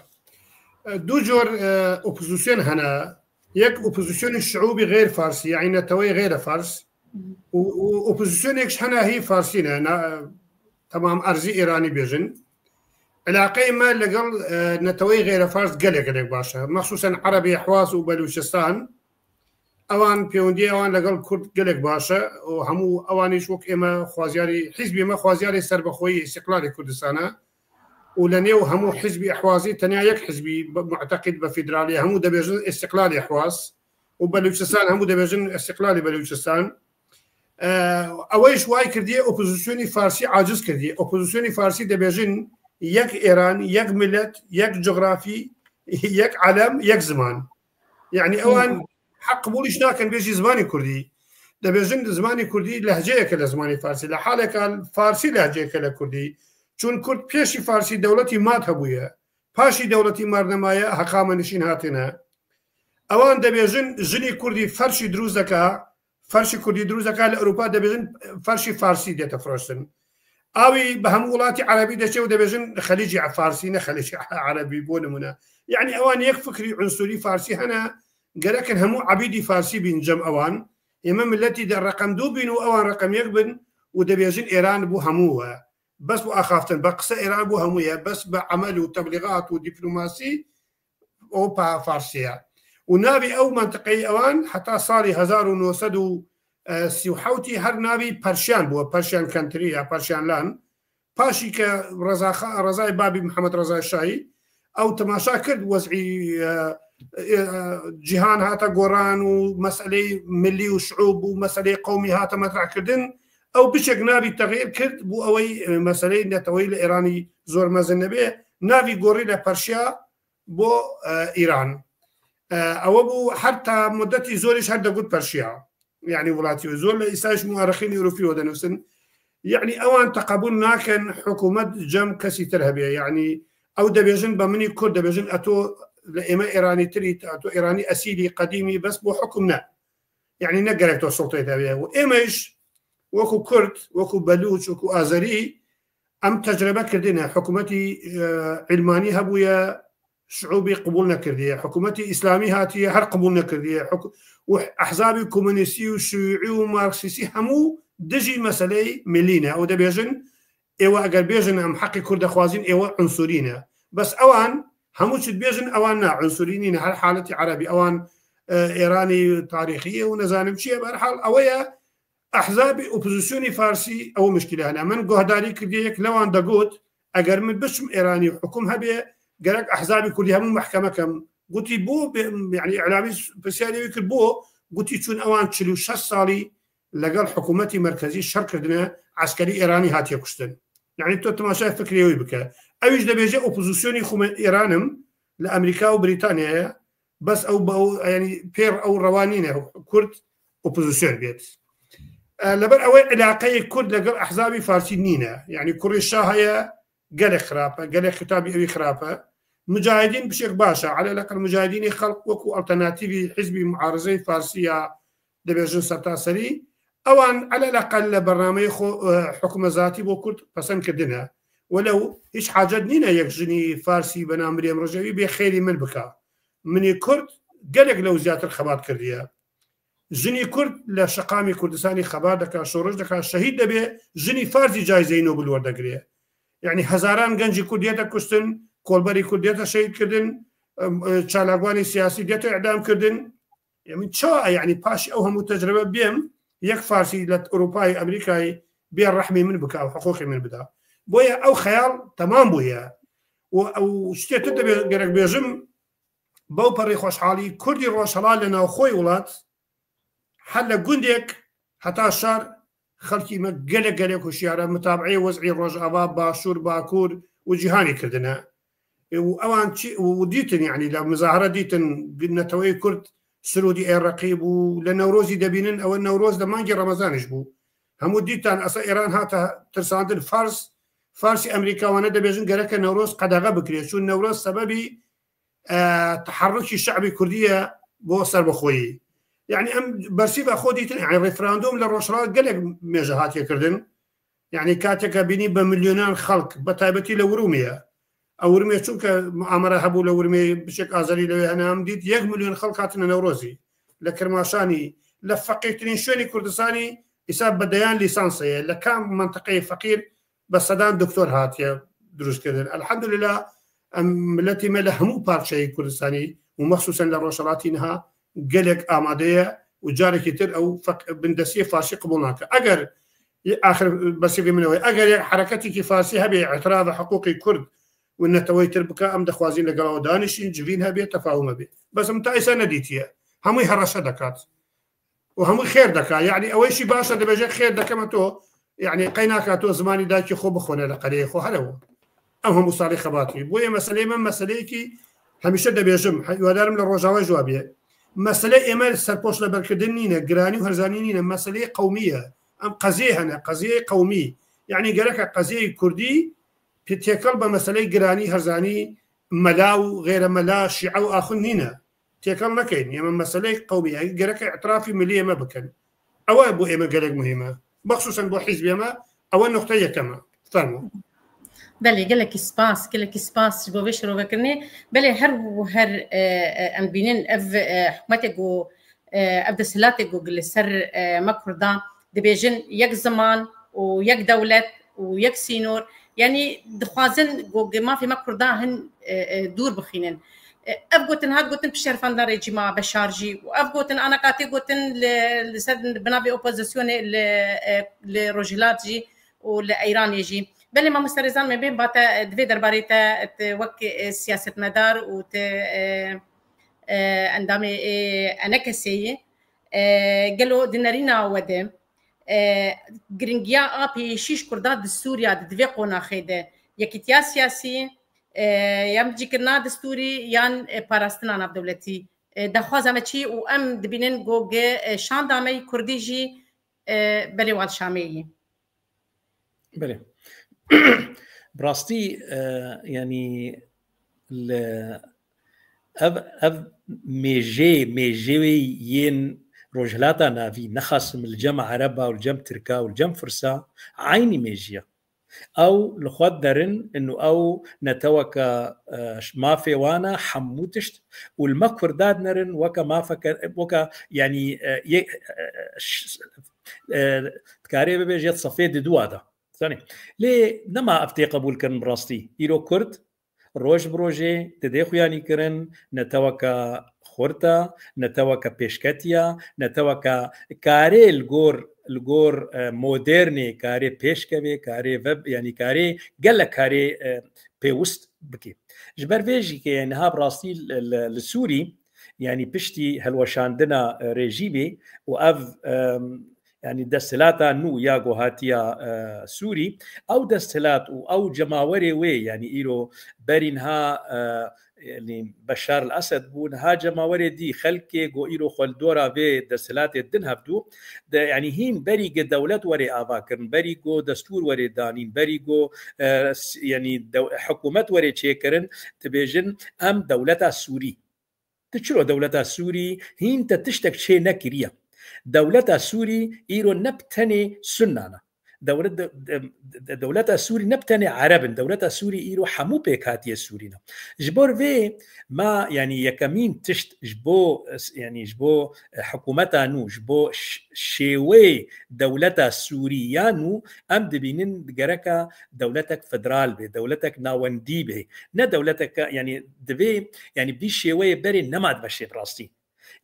دو جور اوبوزيسيون هنا يك اوبوزيسيون الشعوبي غير فارسي يعني نتوي غير فارس واوبوزيسيون يكش هنا هي فارسينا تمام ارزي ايراني بيجن علاقه ما لقل نتوي غير فارس قلق باشا مخصوصا عربي حواس وبلوچستان اوان بيوندي اوان لقل كرد قلق باشا وهمو اوانيش وك اما خوازياري حزبي ما خوازياري سربخوي استقلالي كردستان ولنيو همو حزبي احوازي تنيا يك حزبي معتقد بفيدرالي همو دبيجن استقلالي احواز وبلوچستان همو دبيجن استقلالي بلوچستان اويش واي كردي اوبوزيسيوني فارسي عاجز كردي اوبوزيسيوني فارسي دبيجن يك ايران يك ملت يك جغرافي يك علم يك زمان يعني اوان حق قبولش ناكن بيجي زماني كردي دبيجن زماني كردي لهجه كلا زماني فارسي لحالك الفارسي لهجه كلا كردي چون كرد بيشي فارسي دولتي مات هبويا باشي دولتي مارنمايا حقامه نشين هاتنا اوان دبيجن جني كردي فرشي دروزكا فرشي كردي دروزكا لاوروبا دبيجن فرشي فارسي ديتا فروشن اوي بهم ولاتي عربي دشو دبيجن خليجي فارسي نه خليجي عربي بونمنا يعني اوان يك فكري عنصري فارسي هنا قالكن همو عبيدي فارسي بينجم اوان يمم التي در رقم دو بينو اوان رقم يقبن ودبيجن ايران بو هموها بس بو اخافتن بقصه ايران بو هموها بس بعمل وتبليغات ودبلوماسي او با فارسيه ونابي او منطقي اوان حتى صار 1930 هر نابي برشان بو برشان كانتري برشان لان باشي ك رزاي بابي محمد رزاي الشاهي او تماشا كرد وزعي جهان هاتا قران ومسألة ملي وشعوب ومسألة قومي هاتا مطرح كردن او بشك نابي تغيير كرد بو اوي مسألة نتوي الايراني زور مزن به نابي غوريلا برشا بو ايران او بو حتى مدتي زوريش هردا قد برشا يعني ولاتي زور لإساش مؤرخين يوروفي ودنفسن يعني اوان تقبل ناكن حكومة جم كسي ترهبية يعني او دبيجن بمني كرد دبيجن اتو لإما إيراني تريد أتو إيراني أسيلي قديمي بس بو حكمنا يعني نقرأ تو السلطة تابعه وإيماش وكو كرد وكو بلوچ وكو آذري أم تجربة كردنا حكومتي علماني هبويا شعوبي قبولنا كردية حكومتي إسلامي هاتية هر قبولنا كردية وأحزابي كومونيستي وشيوعي وماركسيسي همو دجي مسألة ملينا أو دبيجن إيوا أقل بيجن أم حقي كرد خوازين إيوا عنصرينا بس أوان همو شد بيجن أوان عنصريين هر حالتي عربي أوان إيراني تاريخية ونزانم شيء بهالحال أويا أحزابي أوبوزيسيوني فارسي أو مشكلة هنا من قهداري كرديك لوان دقوت أجر من بشم إيراني حكومها بيه قالك أحزابي كلها مو محكمة كم قلتي بو يعني إعلامي بسياري ويكر بو قلتي شون أوان تشلو 6 صالي لقال حكومتي مركزي الشرق كردنا عسكري إيراني هاتي كشتن يعني تو تماشا فكري ويبكى أويش دبيجي أوبوزيسيوني إيرانم لأمريكا وبريطانيا بس أو يعني بير أو روانين كرد أوبوزيسيون بيت لبر أول علاقة كرد لقل أحزابي فارسي نينا يعني كوريا الشاهية قال خرافة قال خطابي أبي خرافة مجاهدين بشكل باشا على الأقل مجاهدين خلق وكو ألترناتيفي حزبي معارضي فارسية دبيجن سرتاسري أوان على الأقل برنامج حكومة ذاتي بو كرد بسن كردنا ولو هیچ حاجت نینه یک جنی فارسی بنام مریم رجوی به خیلی من بکا منی کرد گلک لو زیاتر خبات کردیه ژنی کورد لە شقامی کوردستانی خەبار دەکات شۆڕش دەکات شەهید دەبێ ژنی فارزی جایزەی نۆبل وەردەگرێ یعنی هەزاران گەنجی کوردیەتە کوشتن کۆڵبەری کوردیەتە شەهیدکردن چالاکوانی سیاسی دێتە ئەعدامکردن چا یعنی پاشی ئەو هەموو تەجربە بێم یەک فارسی لە ئەوروپای ئەمریکای بێ ڕەحمی من بکە و حقوقی من بدا بۆیە ئەو خەیاڵ تەمام بووە ئەو شتێت دەبێت گەرەک بێژم بەو پەڕی خۆشحاڵی کوردی ڕۆژهەڵات لە ناوخۆی وڵات هەر لە گوندێک هەتا شار خەڵکی مە گەلێک گەلێک هوشیارە متابعی وەزعی ڕۆژئاوا باشوور باکوور و جیهانی کردنە ئەوان دیتن یعنی لە مزاهرە دیتن نەتەوەی کورد سرودی ئێڕەقی بوو لە نەورۆزی دەبینن ئەوە نەورۆز لە مانگی ڕەمەزانش بوو هەموو دیتان ئەسا ئێران هاتە ترساندن فارسی ئەمریکاوانە دەبێژن گەرەکە نەورۆز قەدەغە بکرێت چون نەورۆز سەبەبی تحرکی شعبی کوردیە بۆ سەربەخۆیی يعني ام برسيبه خوديتن يعني ريفراندوم للروشرات قالك ميجا هاتيكردن يعني كاتك بيني بمليونان خلق بتايبتي لوروميا او ورمي شوك مؤامره هبو لورمي بشكل ازلي لو انا امديت 1 مليون خلق هاتنا نوروزي لكرماشاني لفقيتني شوني كردستاني حساب بديان ليسانسيه لكان منطقي فقير بس صدان دكتور هاتيا دروس كذا الحمد لله التي ما لهمو بارشي كردستاني ومخصوصا للروشرات انها قالك آمادية وجارك يتر أو بندسية فارسي قبولناك أجر آخر بس منه أجر حركتك فارسي هبي اعتراض حقوقي كرد وإن تويتر بكا أم دخوازين لقلاو دانشين جبينها بيه تفاهم بيه بس متأسى نديتيا هم يهرش دكات وهم خير دكا يعني أول شيء باشا دبجة خير دكا ما تو يعني قيناك تو زماني داكي خو بخونه لقريه خو هلا هو هم مصالح خباتي بويا مسألة من مسألة هميشه دبيجم ودارم للرجاوي جوابيه مسألة إيمان سرپوش لبركدنينا جراني وهرزانينا مسألة قومية أم قضية هنا قضية قومي يعني قالك قضية كردي بتيكل بمسألة جراني هرزاني ملاو غير ملا شيعة آخرين تيكل ما كاين يعني مسألة قومية قالك اعترافي ملية ما بكن أو أبو إيمان قالك مهمة بخصوصا بو حزب ما أو النقطة كما فهموا بله گلکی سپاس جو بشرو بکنی بله هر ام بینن اف حکومت جو اف دسلات جو گلسر مکردا دبیجن یک زمان و یک دولت و یک سینور يعني دخوازن جو ما في مکردا هن دور بخینن اف گوتن هاد گوتن بشرفان دار جماعه بشارجي واف گوتن انا قاتي گوتن لسد بنابي اوبوزيسيون لروجلاتجي ولايران يجي بله ما مسترزان من بين باتا دوی درباره تا وک سیاست مدار و تا اندام انکسی قالوا دنارينا وده گرنگیا آپی شیش کرداد دستوریا دوی قونا خیده یکیتیا سیاسی یم جیکرنا دستوری یان پاراستنا ناف دولتی دخواز همه چی و ام دبینن گوگه شان دامی کردی جی بله وال شامی بله براستي يعني اف ميجي ين رجلاتا نافي نخص من الجم عربا والجم تركا والجم فرسا عيني ميجيا او لخدرن انه او نتوكا ما في وانا حموتشت والمكفر داد نرن وكا ما فكر وكا يعني تكاري بيجي صفيد دوادا ثاني ليه نما افتي قبول كان براستي يرو كرد روج بروجي تدخو يعني كرن نتوكا خورتا نتوكا بيشكاتيا نتوكا كاري الجور مودرني كاري بيشكبي كاري ويب يعني كاري قال لك كاري بيوست بكي جبر فيجي كي يعني ها براستي السوري يعني بشتي هلوشاندنا ريجيمي واف يعني دستلاتا نو ياغو هاتيا سوري او دستلات او جماوري وي يعني ايرو برينها يعني بشار الاسد بون ها جماوري دي خلكي جو ايرو خلدورا في دستلات الدن هبدو يعني هين بري دولت وري افاكرن بري جو دستور وري دانين بري جو يعني حكومات وري تشيكرن تبيجن ام دولتا سوري تشرو دولتا سوري هين تتشتك شي نكريه دولتا سوري ايرو نبتني سنانا دولتا سوري نبتني عرب دولتا سوري إيرو حمو بيكاتي سورينا جبور في ما يعني يكمين تشت جبو حكومتا نو جبو شيوي دولتا سوريانو أم دبينين جركا دولتك فدرال بي دولتك ناوندي بي نا دولتك يعني دبي يعني بدي شيوي بري نماد بشي براستي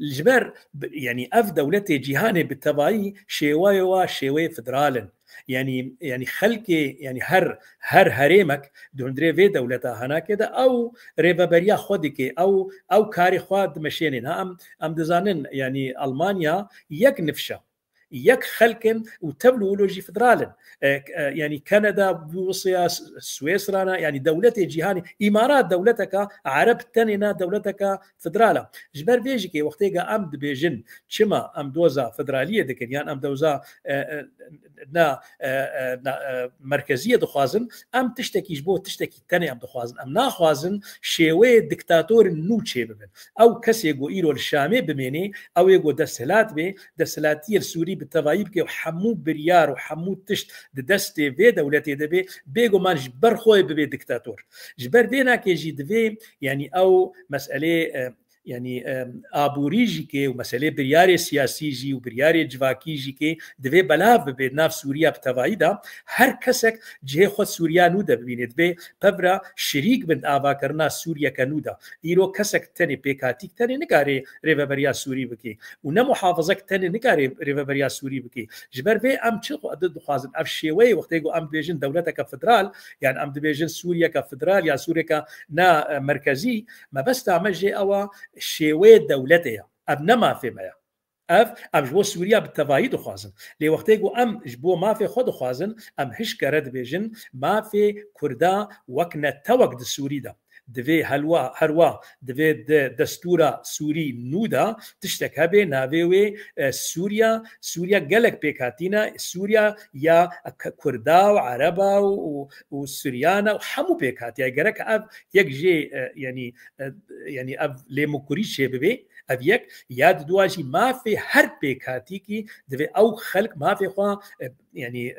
الجبر يعني اف دولتي جهاني بالتبعي شيوي فدرالن يعني خلكي يعني هر هريمك دون دري دولتها هنا كده او ريبابريا خودك او كاري خود مشينين ام دزانن يعني المانيا يك نفشه يك خلكن وتبلولوجي فدرالن يعني كندا بوصيا سويسرا يعني دولتي جهاني امارات دولتك عرب تنينا دولتك فدراله جبر بيجيكي وقتيغا ام دبيجن تشما ام دوزا فدراليه دكن يعني ام دوزا نا مركزيه دخوازن ام تشتكي جبو تشتكي تاني ام دخوازن ام ناخوازن شيوي دكتاتور نوتشي ببن او كسي يقو ايرو الشامي بميني او يقو دسلات بي دسلاتيه السوري بالتضايب كي وحمو بريار وحمو تشت دستي في دولتي دبي بيجو مان جبر خوي ببي دكتاتور جبر بينا كي جي دبي يعني او مساله يعني ابوريجيكي ومساله برياري سياسي جي وبرياري جواكي جي كي دبي بلاف بناف سوريا بتوايدا هر كسك جه خود سوريا نودا ببينيت بي ببرا شريك بن آوا کرنا سوريا كنودا ايرو كسك تاني بيكاتيك تاني نكاري ريفابريا سوري بكي ونمحافظك تاني نكاري ريفابريا سوري بكي جبر بي ام تشخو عدد خوازن اف شيوي وقتيغو ام بيجن دولتك فدرال يعني ام بيجن سوريا كفدرال يا سوريا كنا مركزي ما بس تعمل جي اوا شيوي دولتها ابنما في مايا ام جبو سوريا بالتفايد خوازن لي وقتيغو ام جبو ما في خود خوازن ام هش كرد بيجن ما في كردا وكنا توقد سوريدا دفي هروا دفي دستورا سوري نودا تشتك هبه ناوي سوريا قلق بيكاتينا سوريا يا كردا وعربا وسوريانا وحمو بيكاتيا قرك اب يجي يعني اب لمكوريش ببي ابيك ياد دواجي ما في هر بيكاتيكي دفي او خلق ما في خوا يعني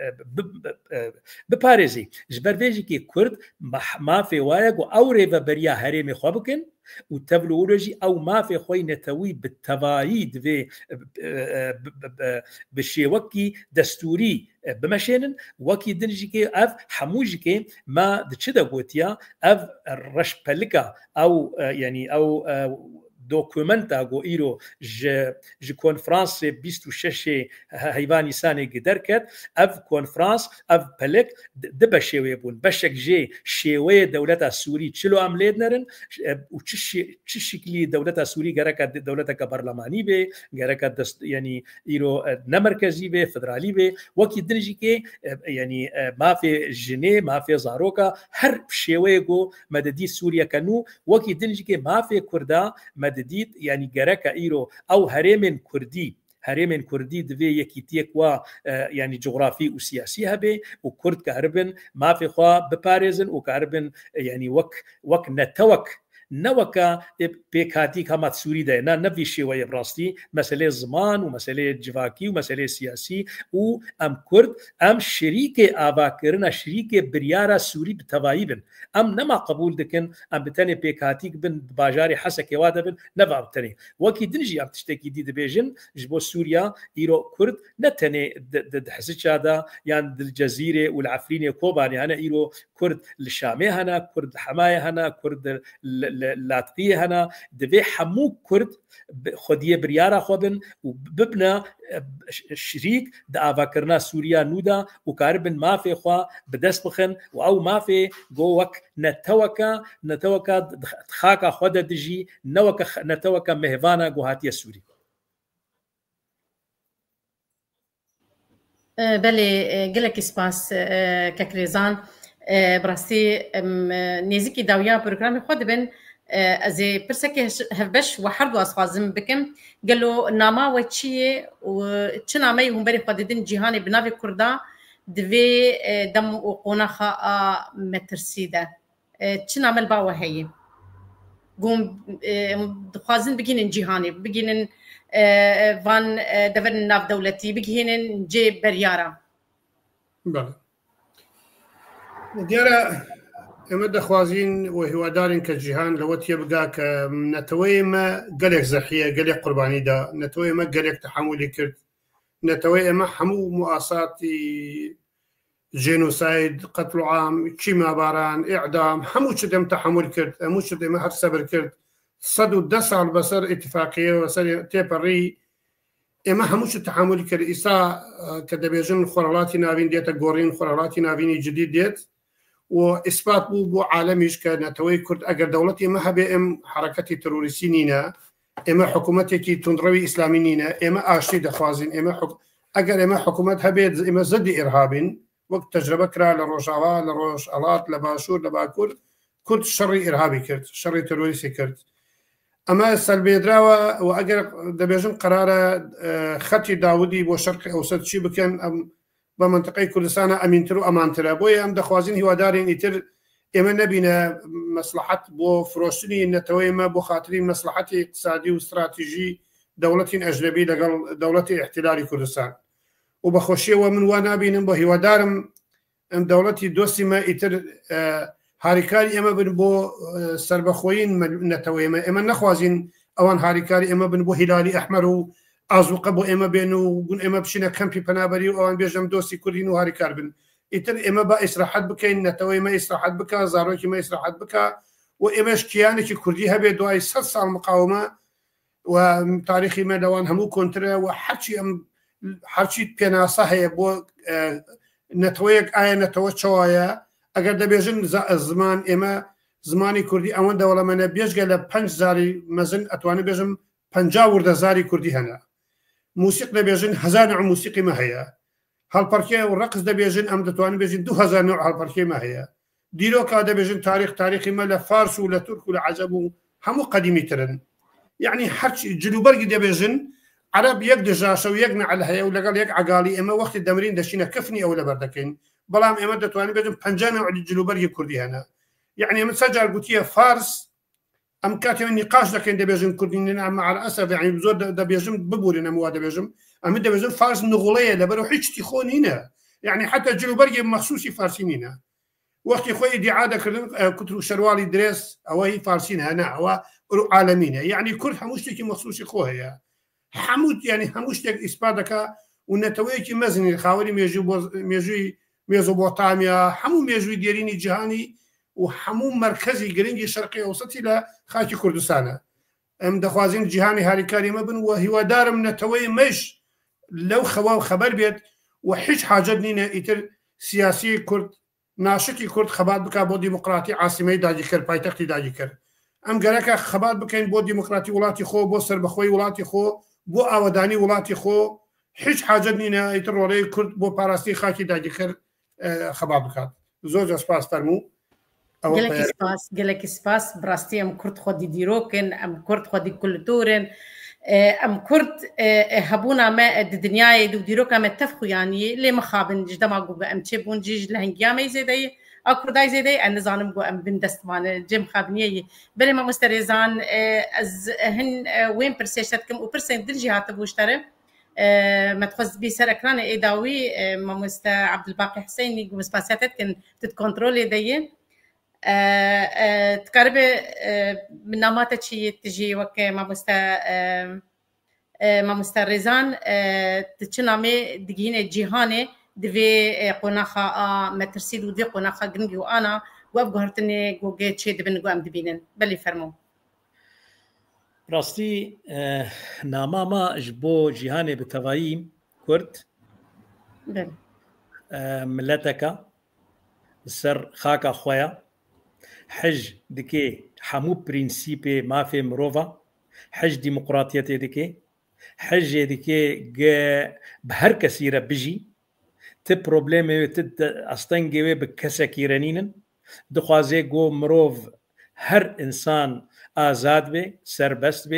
بباريزي جبر بيجي كي كرد ما في وايق او ريفابريا هريمي خوبكن وتبلولوجي او ما في خوي نتوي بالتوايد في بشيوكي دستوري بمشينن وكي دنجيكي اف حموجيكي ما دتشدا قوتيا اف رشبلكا او يعني او دوكومنتا جو ايرو ج كونفرانس 26 هيفاني ساني قدركت اف كونفرانس اف بلك دبا شيوي بون بشك جي شيوي دولتا سوري تشلو عمليدنرن وتششكلي دولتا سوري غركا دولتا كبرلماني بي غركا يعني ايرو نمركزي بي فدرالي بي وكي دنجيكي يعني ما في جني ما في زاروكا هر شيوي جو مددي سوريا كانو وكي دنجيكي ما في كردا مدديد يعني جركا ايرو او هريمن كردي دفي يكيتيك و يعني جغرافي وسياسي هبه وكرد كهربن ما في خوا بباريزن وكهربن يعني وك نتوك نوكا بيكاتي كامات سوري ده نفي شوية براستي مسألة زمان ومسألة جواكي ومسألة سياسي وام كرد ام شريك آباكرنا شريك بريارة سوري بتوايبن ام نما قبول دكن ام بتاني بيكاتي بن باجاري حسك وادا بن نفع بتاني وكي دنجي ام تشتكي دي دبيجن جبو سوريا ايرو كرد نتاني حسيتش هذا يعني الجزيرة والعفرينية كوباني انا ايرو كرد الشامي هنا كرد حماية هنا كرد لاتقيه هنا دبي حمو كرد خديه بريارة خوبن وببنا شريك دعوا كرنا سوريا نودا وكاربن ما في خوا بدس بخن او ما في جوك نتوكا خاكا خدا دجي نتوكا مهوانا جوهاتي سوري بله گلک سپاس ککریزان براستی نزیکی داویا پروگرام خود بن از پرسکه هفبش و هر دو اسخازم بکم گلو ناما و چیه و چه نامه هم بری خود دین جهانی بناوی کردا دوی دم و قونخا مترسیده چه نامه الباوه هایی قوم دخوازن بگینن جهانی بگینن وان دفن ناف دولتي بجهين جي بريارة بەڵێ دیارە ئێمە دەخوازین و هیوادارین کە جیهان لەوە تێبگا کە نەتەوەی ئێمە گەلێک زەحیە گەلێک قوربانیدا نەتەوەی ئێمە گەلێک تەحمولی کرد نەتەوەی ئێمە هەموو مواساتی جێنوساید قەتڵ عام کیماباران ئیعدام هەموو چ دەم تەحمل کرد هەموو چ ئێمە هەر سەبر کرد 110 ساڵ بەسەر ئیتفاقیە وەسەر تێپەڕی ئێمە هەموو چ تەحملی کرد ئیسا کە دەبێژن خۆرهڵاتی ناوین دێتە گۆڕین خۆرهڵاتی ناوینی جدید دێت و ئیسپات بوو بۆ عالەمیش کە نەتەوەی کورد ئەگەر دەوڵەتی ئێمە هەبێ ئەم حرەکەتی تەروریستی نینە ئێمە حکوومەتێکی توندڕەوی ئیسلامی نینە ئێمە ئاشتی دەخوازین ئێمە ئەگەر ئێمە حکوومەت هەبێت ئێمە زەدی ئێرهابین وەک تەجربە کرا لە ڕۆژاوا لە ڕۆژهەڵات لە باشوور لە باکوور کورد شەڕی ئێرهابی کرد شەڕی تەروریستی کرد ئەمە سەلبێدراوە و ئەگەر دەبێژن قرارە خەتی داودی بۆ شەرقی ئەوسەد چی بکەن ئەم بە منطقەی کوردستانە ئەمینتر و ئەمانترە بۆیە ئەم دەخوازین هیوادارین ئیتر ئێمە نەبینە مەسلحەت بۆ فرۆشتنی نەتەوەی ئێمە بۆ خاتری مەسلحەتی اقتصادی و استراتیژی دەوڵەتی ئەژنەبی لەگەڵ دەوڵەتی احتیلالی کوردستان و بەخۆشیەوە من وا نابینم بۆ هیوادارم ئەم دەوڵەتی دۆستیمە ئیتر هاریکاری ئێمە بن بۆ سربەخۆین نەتەوەی ئێمە نەخوازین ئەوان هاریکاری ئێمە بن بۆ هیلالی ئەحمەر و ئازوقە بۆ ئێمە بێن و گون ئێمە بشینە کەمپی پەنابەری و ئەوان بێژەم دۆستی کوردین و هاریکار بن ئیتر ئێمە بە ئیسراحەت بکەین نەتەوەی مە ئیسراحەت بکە زارۆکی مە ئیسراحەت بکە و ئێمەش کیانێکی کوردی هەبێت دوای 100 ساڵ مقاومە و تاریخی مە لەوان هەموو کۆنترە و هەرچی پێناسە هەیە بۆ نەتەوەیەک ئایا نەتەوە چاوایە ئەگەر دەبێژن زمان ئێمە زمانی کوردی ئەوەن دەوڵەمەنە بێژگە لە 5 زاری مەزن ئەتوانێت بێژم 50 وردە زاری کوردی هەنا موسیق دەبێژن هزار موسیقی مە هەیە هەڵپەرکێ و ڕقز دەبێژن ئەم دەتوانین بێژین 2000 هەڵپەرکێ مە هەیە دیرۆکا دەبێژن تاریخی مە لە فارس و لە تورک و لە عەجەب و هەموو قەدیمی ترن یعنی هەرچی جلوبەرگی دەبێژن عرب یەک دژاشە و یەک نەعل هەیە و لەگەڵ یەک عەگاڵی ئێمە وەختی دەمرین دەشینە کەفنی ئەو لەبەر دەکەین بەڵام ئێمە دەتوانین بێژن 50 نەوعی جلوبەرگی کوردی هەنا یعنی من سەجار گوتیە فارس ئەم کاتێمە نیقاش دەکەین دەبێژن کوردین ئەمە على ئەسەف یعنی زۆر دەبێژم ببورین ئەمە وا دەبێژم ئەمە دەبێژن فارس نغوڵەیە لەبەرەوە هیچی خۆ نینە یعنی حتى جلوبەرگی مەخسوسی فارسی نینە وەختی خۆی ئیدعا دەکردن کوتر و شەرواڵی درێس ئەوەی فارسین هەنا ئەوە عالەمینە یعنی کورد هەموو شتێکی مەخسوسی خۆ هەیە هەموو یعنی هەموو شتێک ئیسپات دەکا و نەتەوەیەکی مەزنی خاوەری مێژووی مێزۆبۆتامیا هەموو مێژووی دیێرینی جیهانی و هەموو مرکزی گرنگی شەرقی ئەوسەتی لە خاکی کوردستانە ئەم دەخوازین جیهانی هاریکاری مە بن و هیوادارم نەتەوەی مەش لەو خەوا و خەبەر بێت و هیچ حاجەت نینە ئیتر سیاسی کورد ناشکی کورد خەبات بک بۆ دیموکراتی عاسیمەی داگیرکرد پایتەختی داگیرکرد ئەم گەرەکە خەبات بکەین بۆ دیموکراتی وڵاتی خۆ بۆ سربەخۆی وڵاتی خۆ بۆ ئاوەدانی وڵاتی خۆ هیچ حاجەت نینە ئیتر ڕۆڵەی کورد بۆ پاراستی خاکی داگیرکرد خەبات بکات زۆر سپاس فەرموو gelek spas براستی ام کرد خودی دیروکن ام کرد خودی کلتورن ام کرد هبونا ما الدنيا دو دیروک ام تفخو يعني لي مخابن جدما گو ام چه بون جيج لهنگيا مي زيدي اكرداي زيدي ان زانم گو ام بن دستمان جم خابنيه بل ما مسترزان از هن وين برسيشتكم و برسنت دل جهات بوشتره ما تخص بي سر اكران ايداوي ما مست عبد الباقي حسيني گو سباسياتت كن تتكنترول دي تقربي من نماطة شيء تجي وكي ما مسترزان تشنامي دقينة جيهانة دفي قناخا مترسيد ودي قناخا جنجي وأنا وأبغرتني جوجيت شيء دبن قام دبينن بلي فرمو راستي ناماما جبو جيهانة بتوايم كرد ملتك سر خاكا خويا حج دكي حمو برينسيبي ما في مروفا حج ديمقراطية دكي حج دكي بهر كثيرة بجي تبروبليمي تد أستنجي بكسا كيرانين دخوازي جو مروف هر إنسان آزاد بي سربست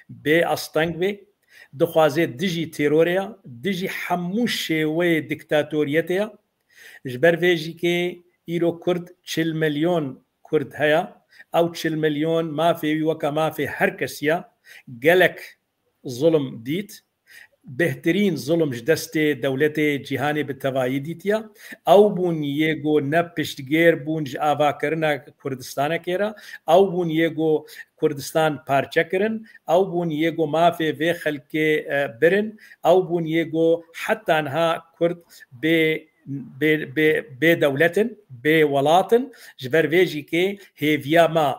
بي أستنج بي دخوازي دجي تيروريا دجي حمو شوي ديكتاتوريتيا جبر فيجي كي إيرو كرد 40 مليون كرد هيا أو 40 مليون ما في وكا ما في هر كسيا قالك ظلم ديت بهترین ظلم دست دولت جهانی بالتوايديتيا او بون يگو نپشتگیر بونج آوا کرنا کردستان کرا او بون يگو کردستان پارچه کرن او بون يگو مافي في خلق برن او بون يگو حتى انها كرد بدولة بولاطن جبر فيجي كي هيفيا ما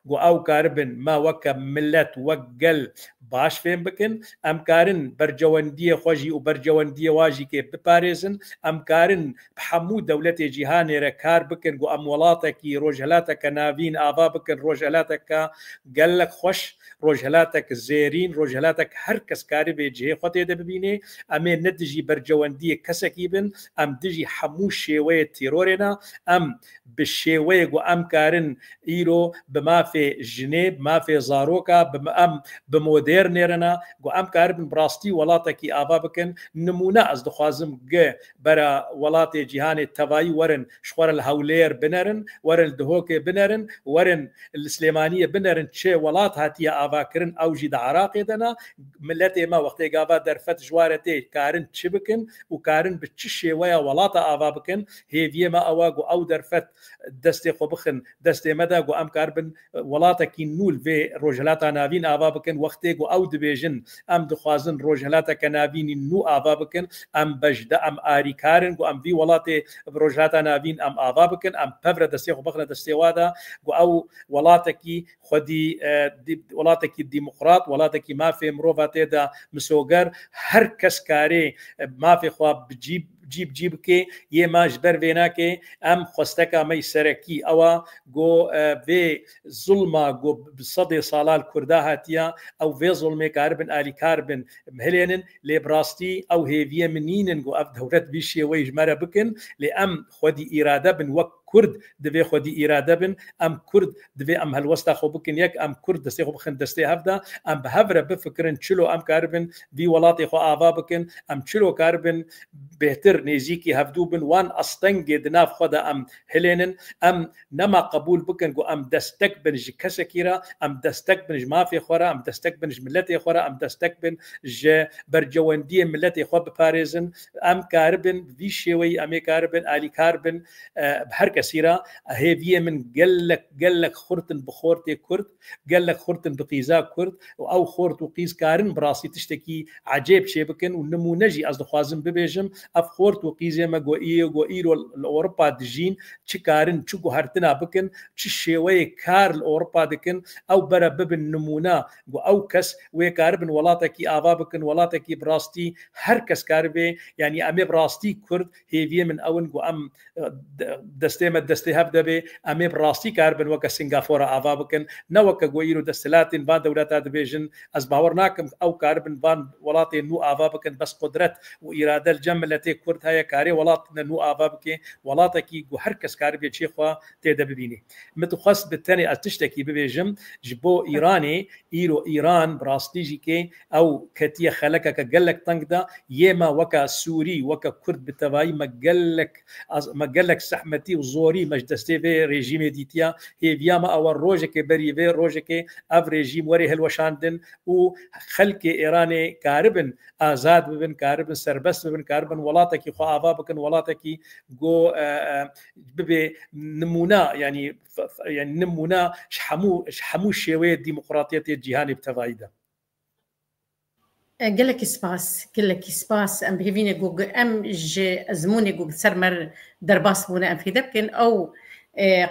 او كاربن ما وكا ملت وقل باش فهم بكن ام كارن برجوانديه خوجي وبرجوانديه واجي كي بباريزن ام كارن بحمو دولة جهاني ركار بكن و امولاتك روجهلاتك نافين آبا بكن روجهلاتك قال لك خوش روجهلاتك زيرين روجهلاتك هر كس كاري بيجي خوتي ده ببيني امي ندجي برجوانديه كسكيبن ام دجي حمو شيوية تيرورنا ام بالشيوية و ام كارن ايرو بما في جنيب ما في زاروكا ام بمودير نيرنا و ام كاربن براستي ولاتكي آبا بكن نمونه از دخوازم برا ولات جهان تواي ورن شخور الهولير بنرن ورن الدهوك بنرن ورن السليمانية بنرن تشي ولات هاتيا آبا كرن او جيد عراقي دنا ملتي ما وقتي قابا درفت جوارتي كارن تشي بكن و كارن بتشي ويا ولات آبا بكن هي فيما اواغو او درفت دستي خبخن دستي مدى و ام كاربن ولاتكي نول في روجلاتا نافين آبا بكن وقتي او دبيجن ام دخوازن روجهلاتا كنافين نو آبا بكن ام بجدا ام آريكارن و ام في ولاتي روجهلاتا نافين ام آبا بكن ام بفرد دستيخو بخنا دستيوادا او ولاتكي خدي ولاتكي ديمقراط ولاتكي ما في مروفاتي دا مسوغر هر كس كاري ما في خواب جيب كي يما جبر فينا كي ام خستكا مي سركي او جو في ظلمه جو بصدي صالال كرداهاتيا او في ظلمه كاربن الي كاربن مهلينن لبراستي او هيفيه منين جو اف دولت بيشي ويجمره بكن لام خدي اراده بن وك كرد دبي خدي اراده بن ام كرد دبي ام هالوسطه خو بكن يك ام كرد دستي خو بخن دستي هفدا ام بهفره بفكرن تشلو ام كاربن في ولاتي خو افا بكن ام تشلو كاربن بهتر نيزيكي هفدوبن وان استنجد ناف خدا ام هلينن ام نما قبول بكن جو ام دستك بنج كسكيرا ام دستك بنج ما في خورا ام دستك بنج ملتي خورا ام دستك بنج برجوانديه ملتي خو بباريزن ام كاربن في شوي ام كاربن الي كاربن بهر كثيره هي من قال لك خرتن بخورتي كرد قال لك خرتن بقيزا كرد او خورت وقيز كارن براسي تشتكي عجيب شي بكن ونمونجي از خوازم ببيجم اف خورت وقيزه ما جو ايرو الاوروبا دجين تشكارن تشو هرتنا بكن تشيوي كار الاوروبا دكن او برا ببن نمونه جو او كس ويكاربن ولاتكي افا بكن ولاتكي براستي هر كس كاربي يعني امي براستي كرد هي من اون جو ام دستي هبدا به امي براستي كاربن وك سنغافوره افا بكن نوك جويرو دستلاتين بان دولتا ديفيجن از باورناكم او كاربن بان ولاتي نو افا بكن بس قدرت واراده الجملتي كرد هيا كاري ولاتنا نو افا بكي ولاتكي جو هركس كاربي تشيخوا تيدا ببيني متخص بالثاني تشتكي ببيجم جبو ايراني ايران براستيجيكي او كتيه خلقك قالك طنقدا يما وكا سوري وكا كرد بالتواي ما قالك سحمتي وزوري مش دستي في ريجيم ديتيا هي فياما او روجك بريفي روجك اف ريجيم وري هلوشاندن وخلق ايراني كاربن ازاد بن كاربن سربست بن كاربن ولاتك خو افا بكن ولاتك جو ببي نمونه يعني نمونه شحمو شويه ديمقراطيه الجهاني بتفايده قال لك سباس ام بهيفيني جو ام جي ازموني جو سرمر درباس بونا ام في دبكن او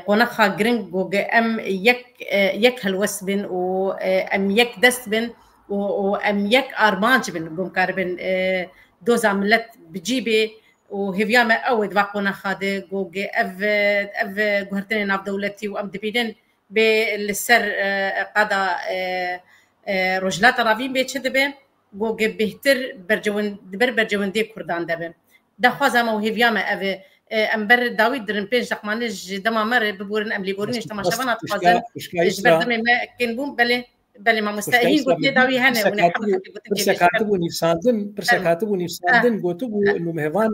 قنخا جرين جو ام يك هالوسبن و ام يك دستبن و ام يك ارمانج بن جو كاربن دوز عملت بجيبي وهيفياما او دواقونا خاده جو اف جهرتين ناف دولتي وام دبيدن بالسر قادا رجلات رافين بيتشدبن جو بهتر برجون دي كردان دبن دخوازا موهيفياما اف امبر داوود درن بيج دقمانج دما مر ببورن املي بورنيش تماشابنا تخازن جبر دمي ما كان بوم بلي ما مستاهين قلت داوي هنا ونحب برسكاتبوني ساندن قلتو انه مهفان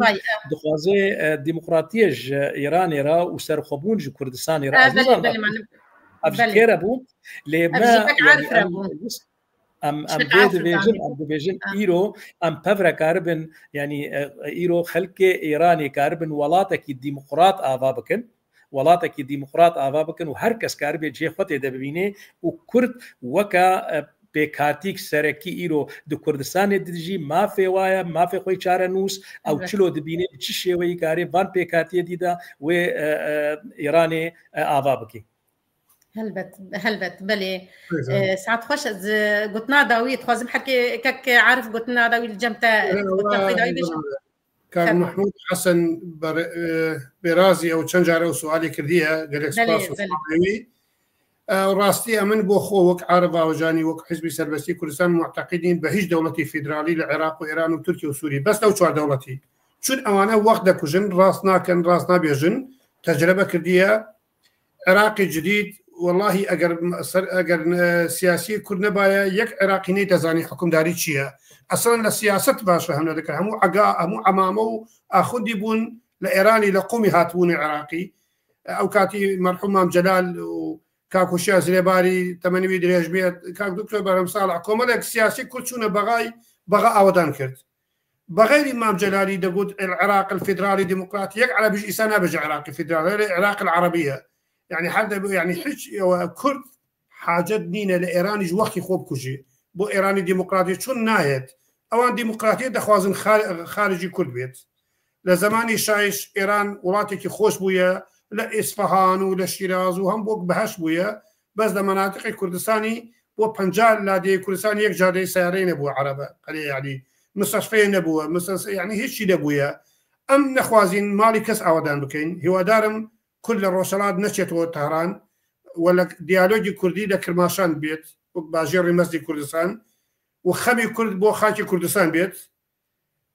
دخوازي ديمقراطيه ايران را وسرخبون جو كردستان را بلي افكر ابو لما ام ديفيجن ايرو ام بفرا كاربن يعني ايرو خلق ايراني كاربن ولاتك الديمقراط افابكن ولاتك الديمقراط افابكن وهركس كاربي جي خوتي دبيني وكرد وكا بكاتيك سركي ايرو دو كردستان دجي ما في وايا ما في خوي چارنوس او چلو دبيني بچشي وي كاري فان بكاتي ديدا و ايراني افابكي هلبت بلي ساعات خوش قلتنا داوي تخوازم حكي كك عارف قلتنا داوي الجمتا قلتنا داوي بيش كان محمود حسن برازي او تشنجار او سؤالي كرديه قال لك سباس وصاوي راستي امن بو خوك عرب وجاني وك حزبي سربستي كردستان معتقدين بهج دولتي فيدرالي العراق وايران وتركيا وسوريا بس لو شوار دولتي شون امانه وقت كوجن راسنا كان راسنا بيجن تجربه كرديه عراقي جديد والله اگر سياسي كرد نبايا يك عراقي نيتزاني حكمداري تشيا اصلا السياسه باشا هم ذكر همو عقا همو عمامو اخذ يبون لايراني لقومي هاتون عراقي او كاتي مرحوم مام جلال وكاكو شاز لباري 8 دريج بيت كاك دكتور برهم صالح كوملك سياسي كل شونه بغى اودان كرد بغير امام جلالي دقود العراق الفيدرالي ديمقراطي يك على بيج انسان بيج عراقي فيدرالي العراق العربيه يعني حدا يعني حج كرد حاجه نينا لايران جو وقت خوب كوجي بو ايراني ديمقراطي شون نايت اوان ديمقراطيه دخوازن خارجي كرد بيت لزماني شايش ايران ولاتي خوش بويا لا اصفهان ولا شيراز وهم بوك بهش بويا بس لمناطق كردستاني بو بنجال لادي كردستاني يك جاري سيارين بو عربه يعني مستشفيين بو يعني هيك شيء بويا ام نخوازين مالي كس اودان بكين هو دارم كل الروشلات نشت وطهران ولا ديالوجي كردي لكرماشان بيت باجير مسجد كردستان وخمي كرد بو خاكي كردستان بيت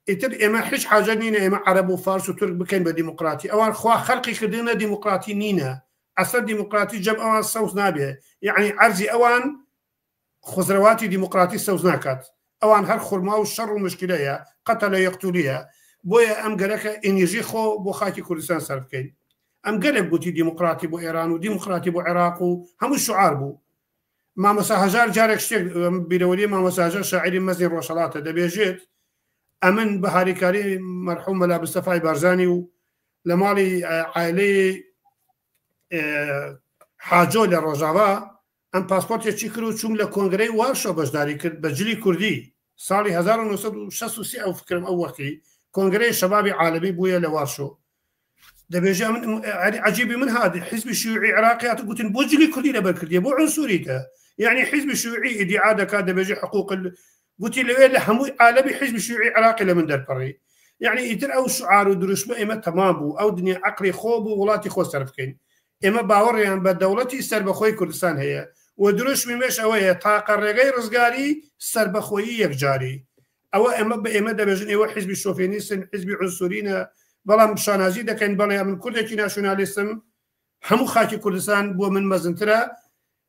اتر اما حش حاجه نينا اما عرب وفارس وترك بكين بديمقراطي اوان خوا خلقي كردنا ديمقراطي نينا اصلا ديمقراطي جاب اوان صوص نابيه يعني عرزي اوان خزرواتي ديمقراطي صوص ناكات اوان هر خرما والشر ومشكله قتل يقتليها بويا ام قالك انرجي خو بو خاكي كردستان صرف كين ام قالك قلتي ديمقراطي بو ايران وديمقراطي بو العراق هم الشعار بو ما مساهجار جارك شتك بيدولي ما مساهجار شاعري مزني روشلاته دبيجيت امن بهاري كاري مرحوم ملا مصطفى بارزاني لمالي عائلي حاجو للرجاوه ام باسبورت تشيكرو تشوم لكونغري وارشو بجداري بجلي كردي صالي 1966 او فكرم او وقتي كونغري شبابي عالمي بويا لوارشو دبيجي عجيب من هذا حزب الشيوعي عراقي قلت بوجلي كردي لبركردي بو عنصريته يعني حزب الشيوعي ادعاء كاد بيجي حقوق قلت له همو عالمي حزب الشيوعي عراقي لمن دربري يعني يدير او شعار ودروش ما اما تمام بو او دنيا عقلي خوب ولاتي خو صرفكين اما باور يعني بدولتي سربخوي كردستان هي ودروش مش اويه طاقه غير رزقاري سربخوي يكجاري او اما دبجن ايوا حزب الشوفينيست حزب عنصريين بلام شانازي دكن بلا من كردكي ناشوناليستم همو خاكي كردستان بو من مزنترا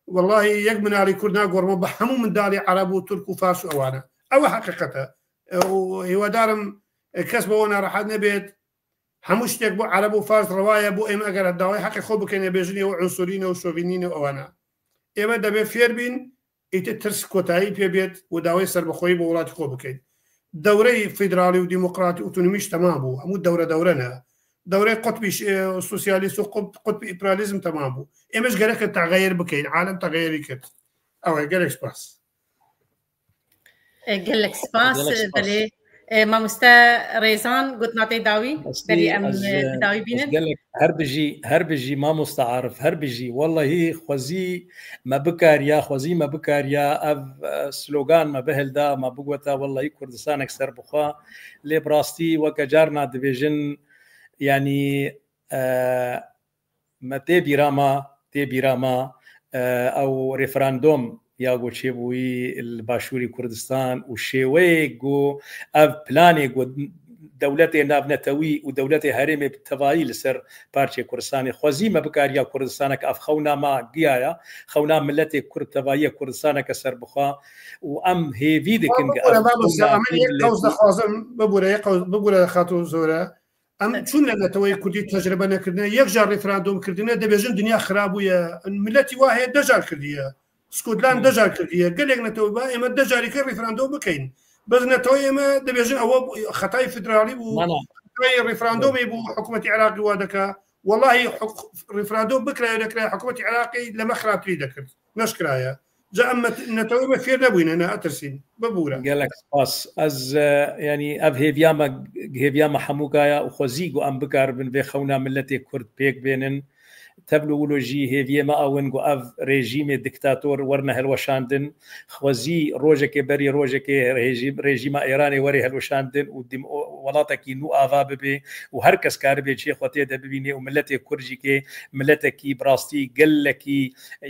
والله يقمن علي كردنا قرمو بحمو من دالي عرب وترك وفارس وانا او حقيقته هو دارم كسبه وانا راح نبيت هموش تك بو عرب وفارس روايه بو ام اگر الدواي حق خو بكن بيجني وعنصريين وشوفينين وانا اما دبي فيربين يتترس كوتاي بيت وداوي سر بخوي بولات خو بكن دوري فيدرالي وديمقراطي اوتونوميش تمام بو همو دورنا دوري قطبي سوسياليست وقطبي إبراليزم تمام بو إمش قالك التغير بكين عالم تغيري كت أو قالك سباس قالك سباس بلي ما مستا ريزان قلت نعطي داوي بلي أم داوي بينن قالك هربجي ما مستعارف هربجي والله هي خوزي ما بكاريا خوزي ما بكاريا أف سلوغان ما بهلدا ما بقوتا والله كردستان أكثر بخوا لي براستي وكجارنا ديفيجن يعني ما تبي راما او ريفراندوم ياغو تشيبوي الباشوري كردستان وشيوي جو اف بلاني جو دولتي نافنتوي ودولتي هرمي بالتفاعي لسر بارتي كردستاني خوزيمه بكاريا كردستانك اف خونا ما قيايا خونا ملتي كرد تفاعي كردستانك سر بخا وام هي فيديكن ببوره خاطو زوره ام شون لنا توي كردي تجربه نكردنا يكجار ريفراندوم كردنا دبيجن دنيا خراب ويا ملتي واحد دجال كرديه سکوتلان دەجار کردیە گەلێک نەتەوە با ئێمە دەجاریکە ڕیفراندۆ بکەین بەس نەتەوە ئێمە دەبێژن ئەوە خەتای فدرالی بوو ڕیفراندۆمی بوو حکوومەتی عراقی وا دەکا والله ڕیفراندۆ بکرای دەکرای حکوومەتی عراقی لەمە خراپتری دەکرد نەشکرایە جا ئەمە نەتەوەی بە فێر نەبووینە ئەترسین ببوورە گەلک سپاس ئەز ینی ئەv هێڤیامە هەمووکایە و خۆزی و ئەم بکار بن بێ خەونا ملەتێک کورد پێک بێنن تەبلولۆژی هێڤیێمە ئەون و ئەv رێژیمێ دیکتاتۆر وەرنە هەلوەشاندن خۆزی ڕۆژێکێ بەری ڕۆژێکێ رێژیمە ئێرانی وەری هەلوەشاندن و وڵاتێکی نو ئاوا ببێ و هەر کەس کار بێ چێ خۆ تێدە ببینێ و ملەتێک کوردژیکێ ملەتێکی بڕاستی گەلێکی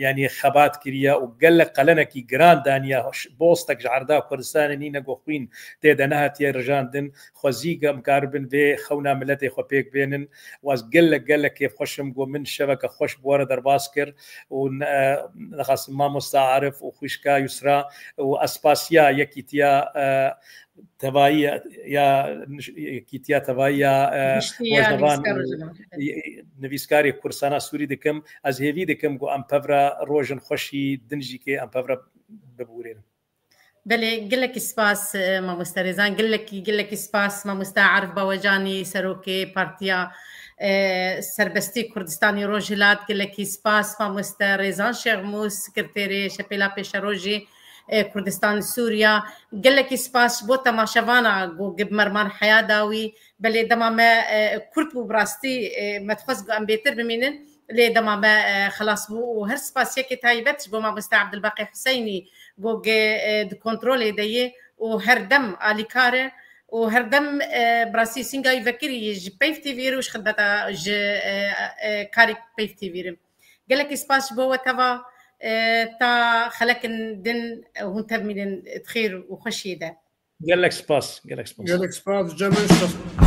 ینی خەبات کریە و گەلە قەلەنێکی گران دانیا بۆستێک ژعردا کوردستانی نینە گۆخوین تێدە نەهاتیە ڕژاندن خۆزی گەم کار بن بێ خەونا ملەتێ خۆ پێک بێنن واز گەلە کێ خۆشم گۆ من شەوەکە خۆش بوارە دەرباز کرد و نەخواستم مامۆستا عارف و خوشکا یوسرا و ئەسپاسیا یەکیتیا تەواهی یا یەکیتیا تەواهی نویسکاری کورسانە سووری دەکەم ئەز هێوی دەکەم گۆ ئەم پەڤرە ڕۆژن خۆشی دنجیکێ ئەم پەڤرە ببورێن بله گلکی سپاس مامۆستا رێزان گلکی سپاس مامۆستا عارف باوەجانی سەرۆکێ پارتیا سربستی کوردستانی ڕۆژهڵات گەلێکی سپاس مامۆستا رێزان شێخموس سکرتێرێ شەپێلا پێشەڕۆژی کوردستان سووریا گەلێکی سپاس بۆ تەماشەوانە گبمەرمان حیا داوی بەلێ دەمامە کورد بوو بڕاستی مەتخۆز ئەم بێتر بمینن لێ دەمامە خلاص بوو و هەر سپاسیەکی تایبەت بۆ مامۆستا عەبدولباقی حوسەینی بۆ کۆنترۆلێ دەیێ و هەردەم ئالیکارە و هەردەم براسی سینگای vekirî ji peyv tîvîr û ji xidmeta ji karê peyv tîvîrim gelekî spas ji bo we teva ta xelekin din hûn tevmînin xêr û xweşiyê de gelek spas gelek spas